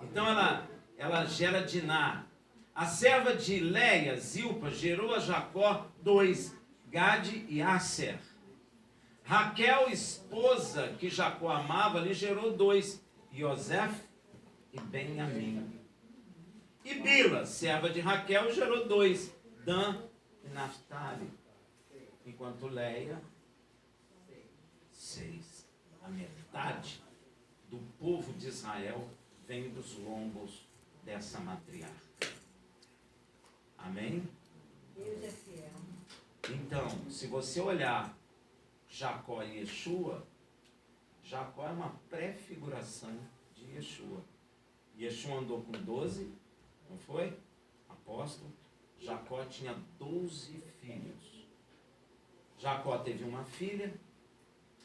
Então ela gera Diná. A serva de Leia, Zilpa, gerou a Jacó 2, Gade e Asser. Raquel, esposa que Jacó amava, lhe gerou 2, Yosef e Benjamim. E Bila, serva de Raquel, gerou 2, Dan e Naftali. Enquanto Leia, 6. A metade do povo de Israel vem dos lombos dessa matriarca. Amém? Deus é fiel. Então, se você olhar Jacó e Yeshua, Jacó é uma prefiguração de Yeshua. Yeshua andou com 12, não foi? Apóstolo. Jacó tinha 12 filhos. Jacó teve uma filha,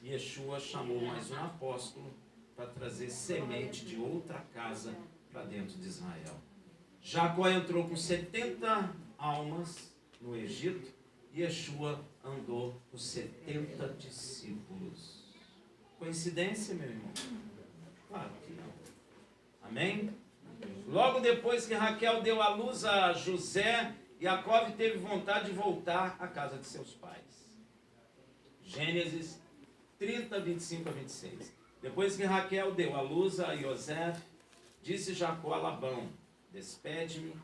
Yeshua chamou mais um apóstolo para trazer semente de outra casa para dentro de Israel. Jacó entrou com 70 almas no Egito, e Yeshua andou com 70 discípulos. Coincidência, meu irmão? Claro que não. Amém? Logo depois que Raquel deu à luz a José, Jacó teve vontade de voltar à casa de seus pais. Gênesis 30, 25 a 26. Depois que Raquel deu à luz a José, disse Jacó a Labão: despede-me,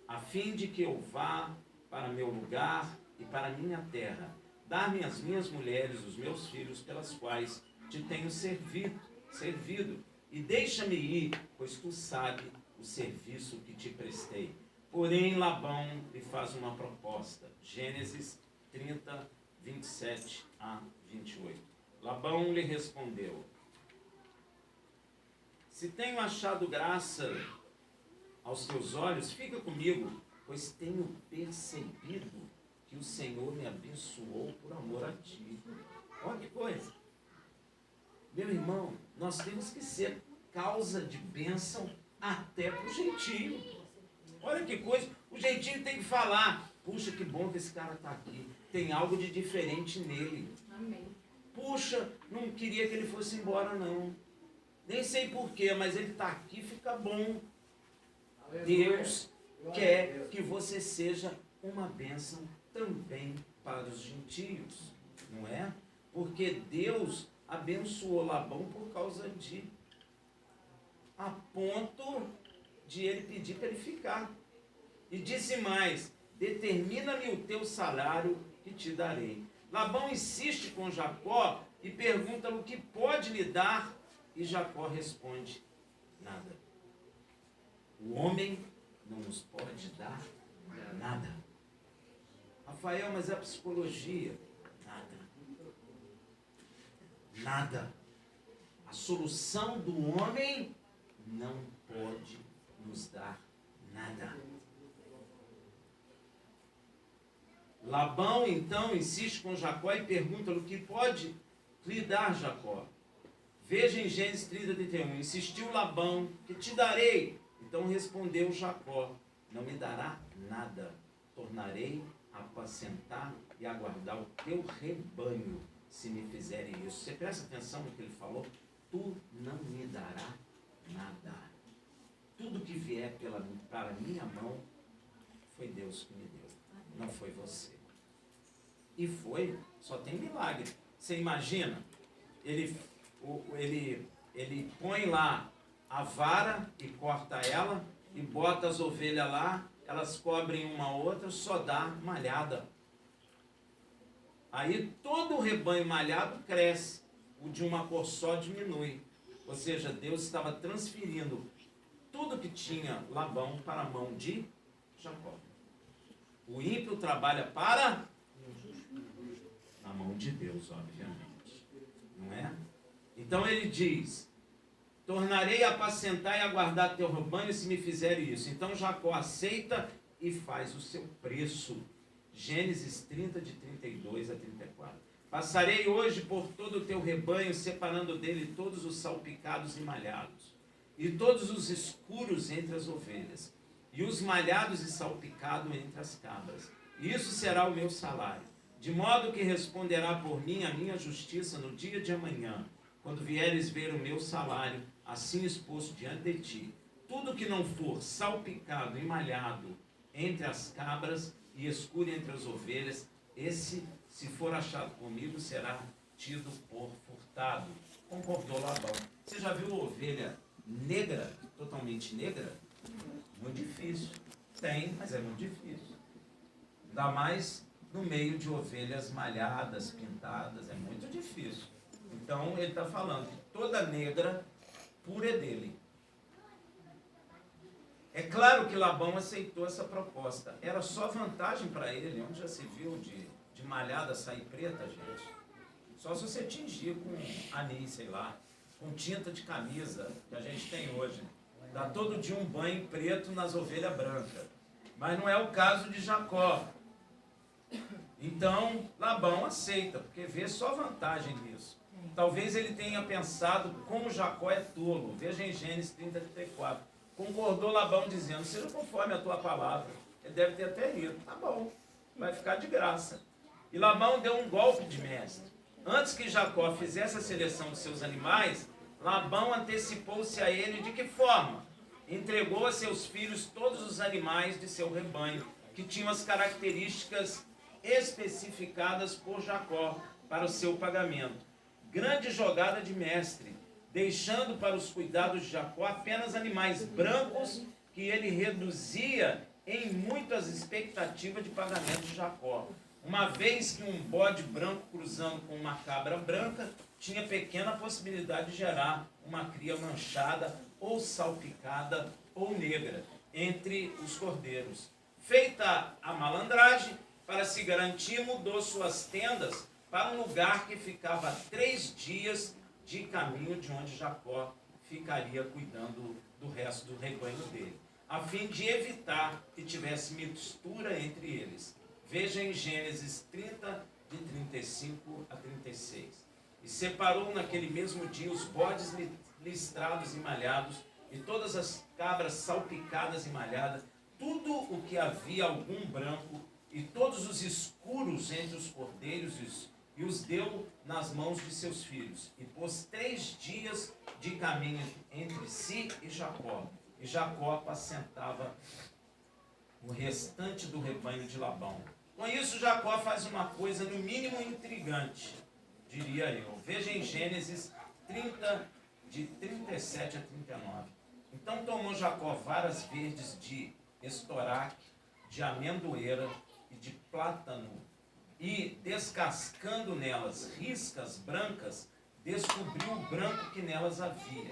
a fim de que eu vá para meu lugar e para minha terra, dar-me as minhas mulheres, os meus filhos, pelas quais te tenho servido, e deixa-me ir, pois tu sabes o serviço que te prestei. Porém, Labão lhe faz uma proposta. Gênesis 30, 27 a 28. Labão lhe respondeu: se tenho achado graça aos teus olhos, fica comigo, pois tenho percebido que o Senhor me abençoou por amor a ti. Olha que coisa. Meu irmão, nós temos que ser causa de bênção até para o gentio. Olha que coisa. O gentio tem que falar: puxa, que bom que esse cara está aqui. Tem algo de diferente nele. Amém. Puxa, não queria que ele fosse embora, não. Nem sei porquê, mas ele está aqui, fica bom. Deus quer que você seja uma bênção também para os gentios, não é? Porque Deus abençoou Labão por causa de, a ponto de ele pedir para ele ficar. E disse mais: determina-me o teu salário que te darei. Labão insiste com Jacó e pergunta-lhe o que pode lhe dar, e Jacó responde: nada. O homem não nos pode dar nada. Rafael, mas é a psicologia. Nada. Nada. A solução do homem não pode nos dar nada. Labão então insiste com Jacó e pergunta-lhe o que pode lhe dar Jacó. Veja em Gênesis 30, 31. Insistiu Labão: que te darei? Então respondeu Jacó: não me dará nada. Tornarei a apacentar e a guardar o teu rebanho, se me fizerem isso. Você presta atenção no que ele falou? Tu não me dará nada. Tudo que vier para minha mão, foi Deus que me deu. Não foi você. E foi, só tem milagre. Você imagina? Ele põe lá a vara e corta ela, e bota as ovelhas lá, elas cobrem uma a outra, só dá malhada. Aí todo o rebanho malhado cresce, o de uma cor só diminui. Ou seja, Deus estava transferindo tudo que tinha Labão para a mão de Jacó. O ímpio trabalha para a mão de Deus, obviamente. Não é? Então ele diz: tornarei a apacentar e a guardar teu rebanho se me fizerem isso. Então Jacó aceita e faz o seu preço. Gênesis 30, de 32 a 34. Passarei hoje por todo o teu rebanho, separando dele todos os salpicados e malhados, e todos os escuros entre as ovelhas, e os malhados e salpicados entre as cabras. E isso será o meu salário, de modo que responderá por mim a minha justiça no dia de amanhã, quando vieres ver o meu salário, assim exposto diante de ti. Tudo que não for salpicado e malhado entre as cabras e escuro entre as ovelhas, esse, se for achado comigo, será tido por furtado. Concordou Labão. Você já viu ovelha negra, totalmente negra? Muito difícil. Tem, mas é muito difícil. Ainda mais no meio de ovelhas malhadas, pintadas, é muito difícil. Então ele está falando que toda negra pura é dele. É claro que Labão aceitou essa proposta. Era só vantagem para ele. Onde já se viu de malhada sair preta, gente? Só se você tingir com anis, sei lá, com tinta de camisa, que a gente tem hoje. Dá todo dia um banho preto nas ovelhas brancas. Mas não é o caso de Jacó. Então, Labão aceita, porque vê só vantagem nisso. Talvez ele tenha pensado como Jacó é tolo. Veja em Gênesis 30, 34. Concordou Labão dizendo, seja conforme a tua palavra. Ele deve ter até rido. Tá bom, vai ficar de graça. E Labão deu um golpe de mestre. Antes que Jacó fizesse a seleção de seus animais, Labão antecipou-se a ele de que forma? Entregou a seus filhos todos os animais de seu rebanho, que tinham as características especificadas por Jacó para o seu pagamento. Grande jogada de mestre, deixando para os cuidados de Jacó apenas animais brancos que ele reduzia em muito as expectativas de pagamento de Jacó. Uma vez que um bode branco cruzando com uma cabra branca tinha pequena possibilidade de gerar uma cria manchada ou salpicada ou negra entre os cordeiros. Feita a malandragem, para se garantir, mudou suas tendas para um lugar que ficava a 3 dias de caminho de onde Jacó ficaria cuidando do resto do rebanho dele, a fim de evitar que tivesse mistura entre eles. Veja em Gênesis 30, de 35 a 36. E separou naquele mesmo dia os bodes listrados e malhados, e todas as cabras salpicadas e malhadas, tudo o que havia algum branco, e todos os escuros entre os cordeiros, e os deu nas mãos de seus filhos. E pôs 3 dias de caminho entre si e Jacó. E Jacó apacentava o restante do rebanho de Labão. Com isso, Jacó faz uma coisa no mínimo intrigante, diria eu. Veja em Gênesis 30, de 37 a 39. Então tomou Jacó varas verdes de estoraque, de amendoeira e de plátano, e descascando nelas riscas brancas, descobriu o branco que nelas havia.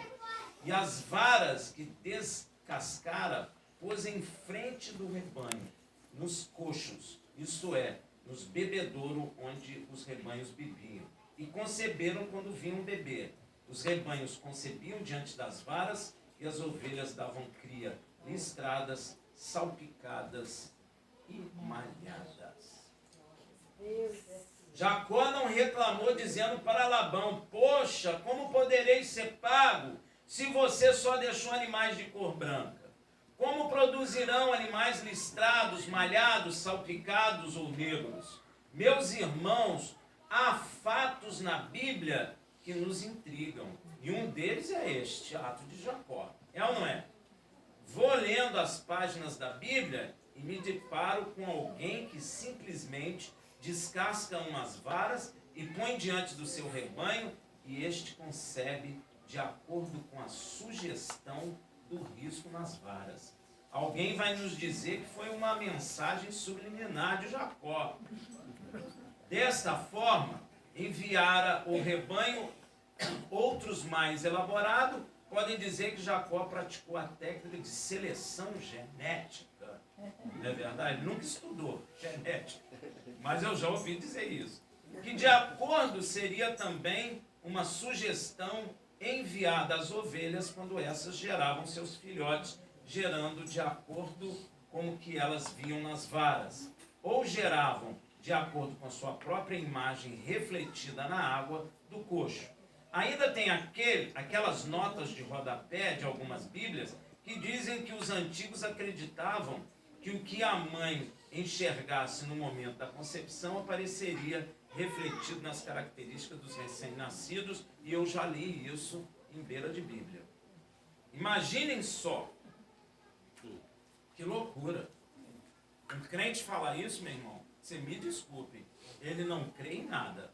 E as varas que descascara pôs em frente do rebanho, nos coxos, isto é, nos bebedouros onde os rebanhos bebiam. E conceberam quando vinham beber. Os rebanhos concebiam diante das varas, e as ovelhas davam cria, listradas, salpicadas e malhadas. Jacó não reclamou, dizendo para Labão, poxa, como poderei ser pago se você só deixou animais de cor branca? Como produzirão animais listrados, malhados, salpicados ou negros? Meus irmãos, há fatos na Bíblia que nos intrigam. E um deles é este ato de Jacó. É ou não é? Vou lendo as páginas da Bíblia e me deparo com alguém que simplesmente descasca umas varas e põe diante do seu rebanho, e este concebe de acordo com a sugestão do risco nas varas. Alguém vai nos dizer que foi uma mensagem subliminar de Jacó. Desta forma, enviara o rebanho outros mais elaborados. Podem dizer que Jacó praticou a técnica de seleção genética. Não é verdade? Ele nunca estudou genética, mas eu já ouvi dizer isso. Que de acordo seria também uma sugestão enviada às ovelhas quando essas geravam seus filhotes, gerando de acordo com o que elas viam nas varas, ou geravam de acordo com a sua própria imagem refletida na água do coxo. Ainda tem aquelas notas de rodapé de algumas bíblias que dizem que os antigos acreditavam que o que a mãe enxergasse no momento da concepção apareceria refletido nas características dos recém-nascidos, e eu já li isso em beira de Bíblia. Imaginem só, que loucura. Um crente falar isso, meu irmão, você me desculpe, ele não crê em nada.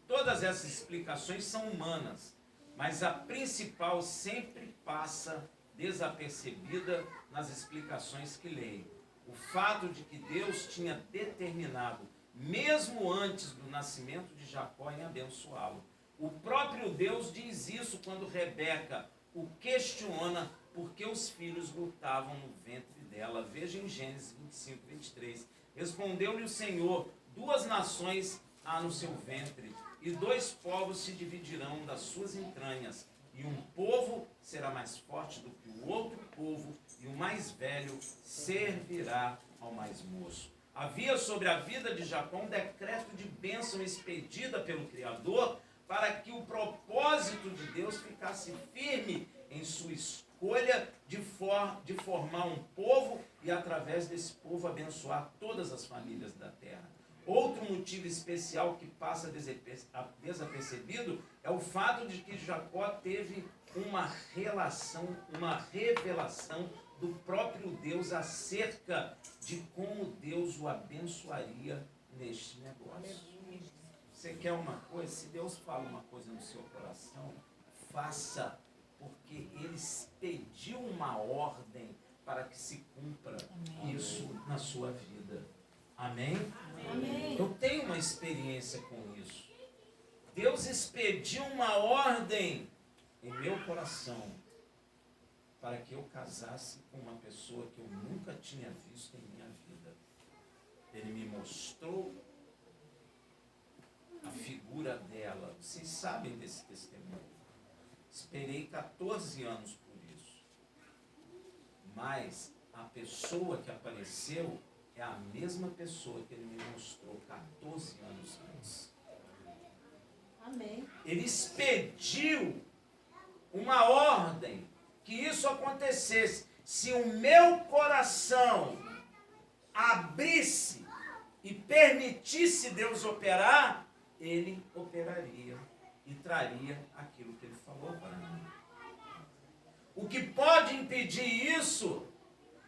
Todas essas explicações são humanas, mas a principal sempre passa desapercebida nas explicações que leio. O fato de que Deus tinha determinado, mesmo antes do nascimento de Jacó, em abençoá-lo. O próprio Deus diz isso quando Rebeca o questiona porque os filhos lutavam no ventre dela. Veja em Gênesis 25, 23. Respondeu-lhe o Senhor, 2 nações há no seu ventre, e 2 povos se dividirão das suas entranhas, e um povo será mais forte do que o outro povo, e o mais velho servirá ao mais moço. Havia sobre a vida de Jacó um decreto de bênção expedida pelo Criador, para que o propósito de Deus ficasse firme em sua escolha de formar um povo e, através desse povo, abençoar todas as famílias da terra. Outro motivo especial que passa desapercebido é o fato de que Jacó teve uma revelação do próprio Deus acerca de como Deus o abençoaria neste negócio. Você quer uma coisa? Se Deus fala uma coisa no seu coração, faça, porque Ele pediu uma ordem para que se cumpra isso na sua vida. Amém? Amém. Eu tenho uma experiência com isso. Deus expediu uma ordem em meu coração para que eu casasse com uma pessoa que eu nunca tinha visto em minha vida. Ele me mostrou a figura dela. Vocês sabem desse testemunho. Esperei 14 anos por isso. Mas a pessoa que apareceu é a mesma pessoa que ele me mostrou 14 anos antes. Amém. Ele expediu uma ordem que isso acontecesse. Se o meu coração abrisse e permitisse Deus operar, Ele operaria e traria aquilo que Ele falou para mim. O que pode impedir isso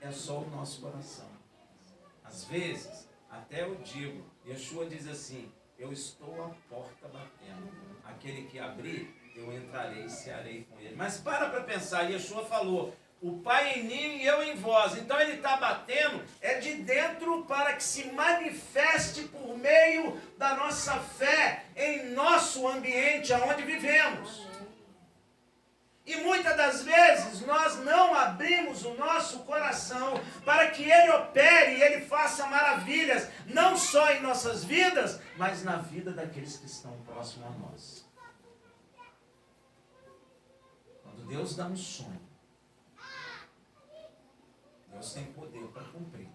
é só o nosso coração. Às vezes, até eu digo, Yeshua diz assim: eu estou à porta batendo. Aquele que abrir, eu entrarei e cearei com ele. Mas para pensar, Yeshua falou: o Pai em mim e eu em vós. Então ele está batendo, é de dentro para que se manifeste por meio da nossa fé em nosso ambiente, onde vivemos. E muitas das vezes nós não abrimos o nosso coração para que Ele opere e Ele faça maravilhas, não só em nossas vidas, mas na vida daqueles que estão próximos a nós. Quando Deus dá um sonho, Deus tem poder para cumprir,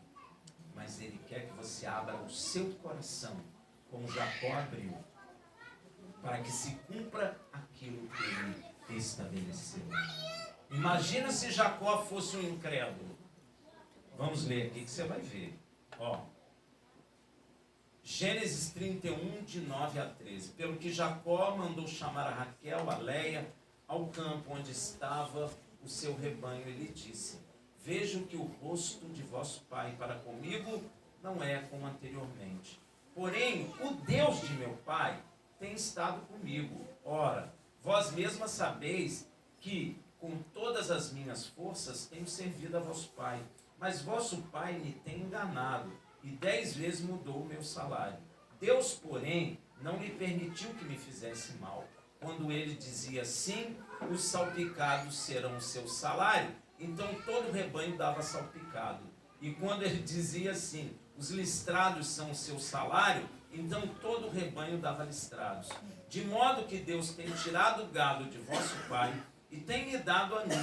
mas Ele quer que você abra o seu coração, como Jacó abriu, para que se cumpra aquilo que Ele estabeleceu. Imagina se Jacó fosse um incrédulo. Vamos ler aqui que você vai ver. Ó, Gênesis 31, de 9 a 13. Pelo que Jacó mandou chamar a Raquel, a Leia, ao campo onde estava o seu rebanho, e lhe disse: vejo que o rosto de vosso pai para comigo não é como anteriormente. Porém, o Deus de meu pai tem estado comigo. Ora, vós mesmas sabeis que, com todas as minhas forças, tenho servido a vosso pai. Mas vosso pai me tem enganado, e 10 vezes mudou o meu salário. Deus, porém, não lhe permitiu que me fizesse mal. Quando ele dizia sim, os salpicados serão o seu salário, então todo o rebanho dava salpicado. E quando ele dizia sim, os listrados são o seu salário, então todo o rebanho dava listrados. De modo que Deus tem tirado o gado de vosso pai e tem lhe dado a mim.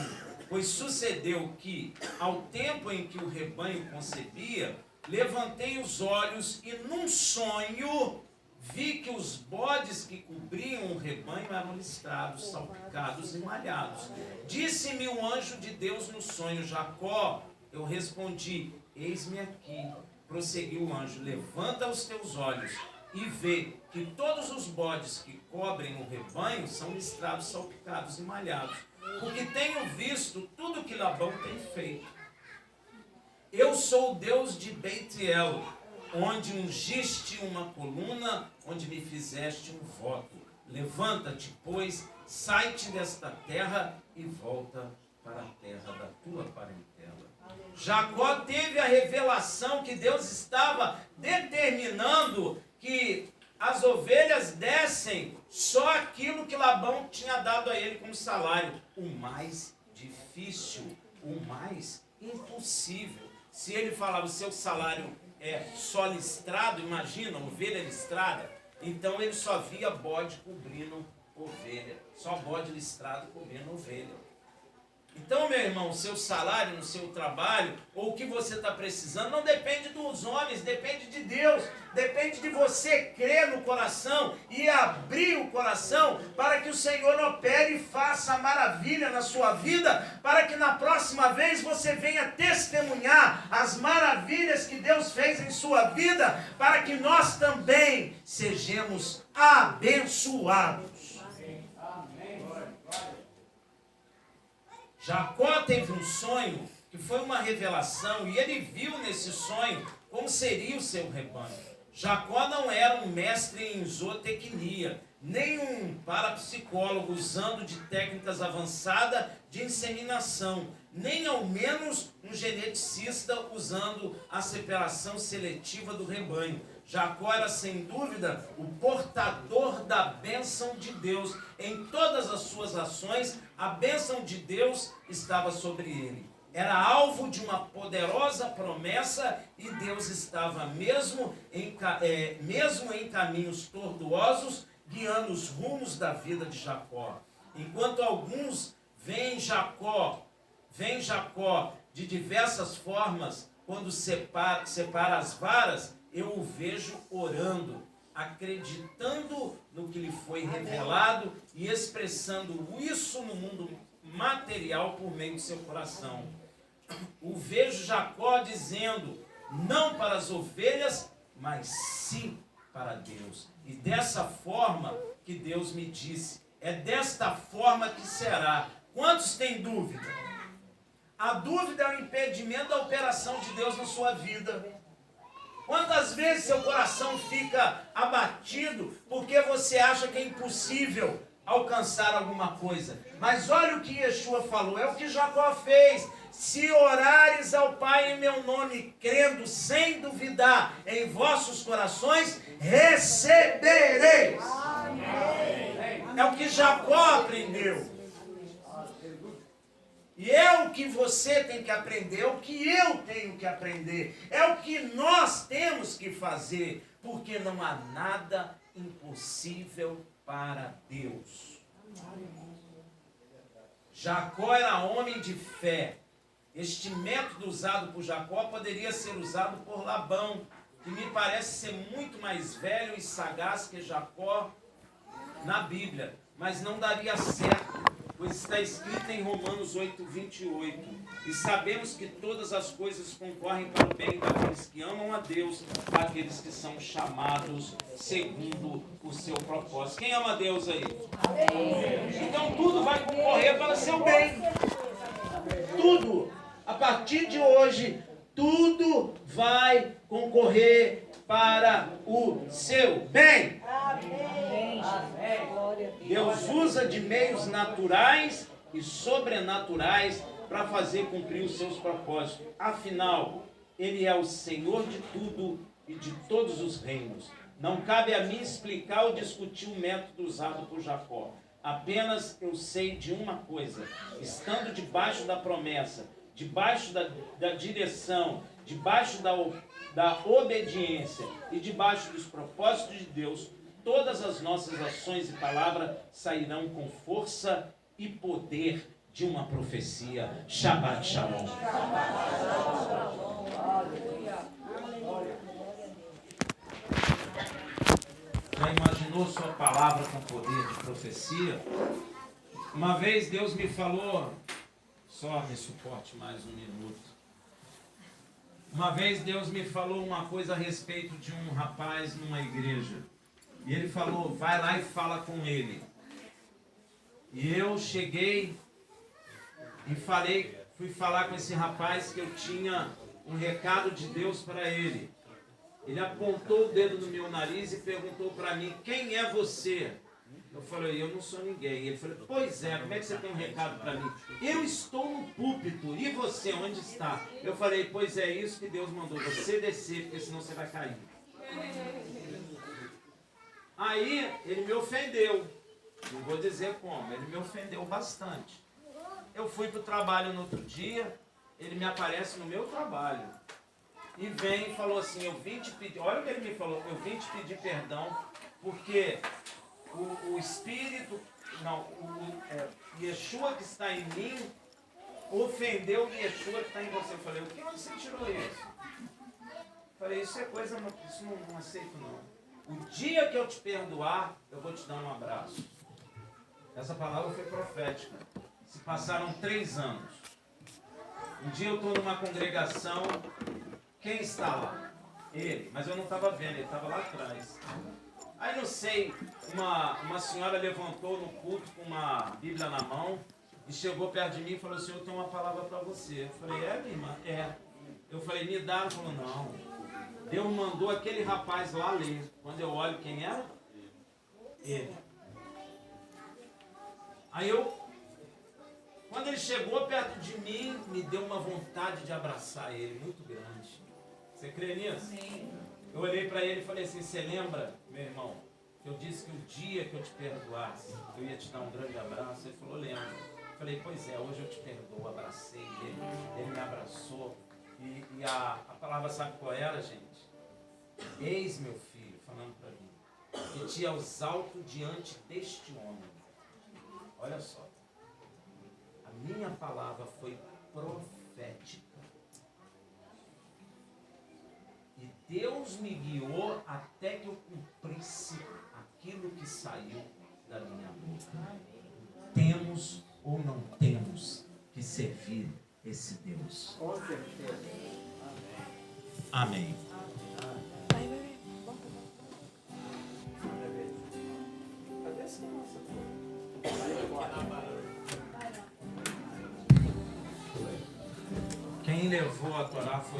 Pois sucedeu que, ao tempo em que o rebanho concebia, levantei os olhos e num sonho vi que os bodes que cobriam o rebanho eram listrados, salpicados e malhados. Disse-me o anjo de Deus no sonho: Jacó. Eu respondi: eis-me aqui. Prosseguiu o anjo: levanta os teus olhos e vê que todos os bodes que cobrem o rebanho são listrados, salpicados e malhados. Porque tenho visto tudo que Labão tem feito. Eu sou o Deus de Beitiel, onde ungiste uma coluna, onde me fizeste um voto. Levanta-te, pois, sai-te desta terra e volta para a terra da tua parentela. Jacó teve a revelação que Deus estava determinando que as ovelhas dessem só aquilo que Labão tinha dado a ele como salário. O mais difícil, o mais impossível. Se ele falava o seu salário é só listrado, imagina, ovelha listrada, Então ele só via bode cobrindo ovelha. Só bode listrado cobrindo ovelha. Então, meu irmão, o seu salário no seu trabalho, ou o que você está precisando, não depende dos homens, depende de Deus. Depende de você crer no coração e abrir o coração para que o Senhor opere e faça maravilha na sua vida, para que na próxima vez você venha testemunhar as maravilhas que Deus fez em sua vida, para que nós também sejamos abençoados. Jacó teve um sonho que foi uma revelação e ele viu nesse sonho como seria o seu rebanho. Jacó não era um mestre em zootecnia, nem um parapsicólogo usando de técnicas avançadas de inseminação, nem ao menos um geneticista usando a separação seletiva do rebanho. Jacó era sem dúvida o portador da bênção de Deus. Em todas as suas ações, a bênção de Deus estava sobre ele. Era alvo de uma poderosa promessa e Deus estava mesmo em caminhos tortuosos, guiando os rumos da vida de Jacó. Enquanto alguns veem Jacó de diversas formas, quando separa as varas, eu o vejo orando, acreditando no que lhe foi revelado e expressando isso no mundo material por meio do seu coração. O vejo Jacó dizendo, não para as ovelhas, mas sim para Deus. E dessa forma que Deus me disse, é desta forma que será. Quantos têm dúvida? A dúvida é o impedimento da operação de Deus na sua vida. Quantas vezes seu coração fica abatido porque você acha que é impossível alcançar alguma coisa? Mas olha o que Yeshua falou, é o que Jacó fez. Se orares ao Pai em meu nome, crendo sem duvidar em vossos corações, recebereis. É o que Jacó aprendeu. E é o que você tem que aprender, é o que eu tenho que aprender, é o que nós temos que fazer, porque não há nada impossível para Deus. Jacó era homem de fé. Este método usado por Jacó poderia ser usado por Labão, que me parece ser muito mais velho e sagaz que Jacó na Bíblia, mas não daria certo, pois está escrito em Romanos 8:28, e sabemos que todas as coisas concorrem para o bem daqueles que amam a Deus, daqueles que são chamados segundo o seu propósito. Quem ama a Deus aí? Então tudo vai concorrer para o seu bem. Tudo. A partir de hoje, tudo vai concorrer para o seu bem. Deus usa de meios naturais e sobrenaturais para fazer cumprir os seus propósitos. Afinal, Ele é o Senhor de tudo e de todos os reinos. Não cabe a mim explicar ou discutir o método usado por Jacó. Apenas eu sei de uma coisa: estando debaixo da promessa, debaixo da direção, debaixo da obediência e debaixo dos propósitos de Deus, todas as nossas ações e palavras sairão com força e poder de uma profecia. Shabbat Shalom. Já imaginou sua palavra com poder de profecia? Uma vez Deus me falou, só me suporte mais um minuto. Uma vez Deus me falou uma coisa a respeito de um rapaz numa igreja. E ele falou, vai lá e fala com ele. E eu cheguei e fui falar com esse rapaz que eu tinha um recado de Deus para ele. Ele apontou o dedo no meu nariz e perguntou para mim, quem é você? Eu falei, eu não sou ninguém. Ele falou, pois é, como é que você tem um recado para mim? Eu estou no púlpito, e você, onde está? Eu falei, pois é isso que Deus mandou você descer, porque senão você vai cair. Aí ele me ofendeu, não vou dizer como, ele me ofendeu bastante. Eu fui para o trabalho no outro dia, ele me aparece no meu trabalho e vem e falou assim, eu vim te pedir, olha o que ele me falou, eu vim te pedir perdão Porque o Espírito, não, Yeshua que está em mim, ofendeu o Yeshua que está em você. Eu falei, o que você tirou isso? Eu falei, isso é coisa, isso não aceito não. O dia que eu te perdoar, eu vou te dar um abraço. Essa palavra foi profética. Se passaram 3 anos. Um dia eu estou numa congregação, quem está lá? Ele, mas eu não estava vendo, ele estava lá atrás. Aí não sei, uma senhora levantou no culto com uma Bíblia na mão e chegou perto de mim e falou assim, eu tenho uma palavra para você. Eu falei, minha irmã? É. Eu falei, me dá. Ela falou, não. Deus mandou aquele rapaz lá ler. Quando eu olho quem era? Ele. Aí quando ele chegou perto de mim, me deu uma vontade de abraçar ele, muito grande. Você crê nisso? Sim. Eu olhei para ele e falei assim, você lembra, meu irmão, que eu disse que o dia que eu te perdoasse, eu ia te dar um grande abraço? Ele falou, lembro. Eu falei, pois é, hoje eu te perdoo, abracei ele, ele me abraçou. E a palavra sabe qual era, gente? Eis meu filho, falando para mim, que te exalto diante deste homem. Olha só, a minha palavra foi profética. E Deus me guiou até que eu cumprisse aquilo que saiu da minha boca. Temos ou não temos que servir esse Deus? Com certeza. Amém. Cadê essa moça? Quem levou a Torá foi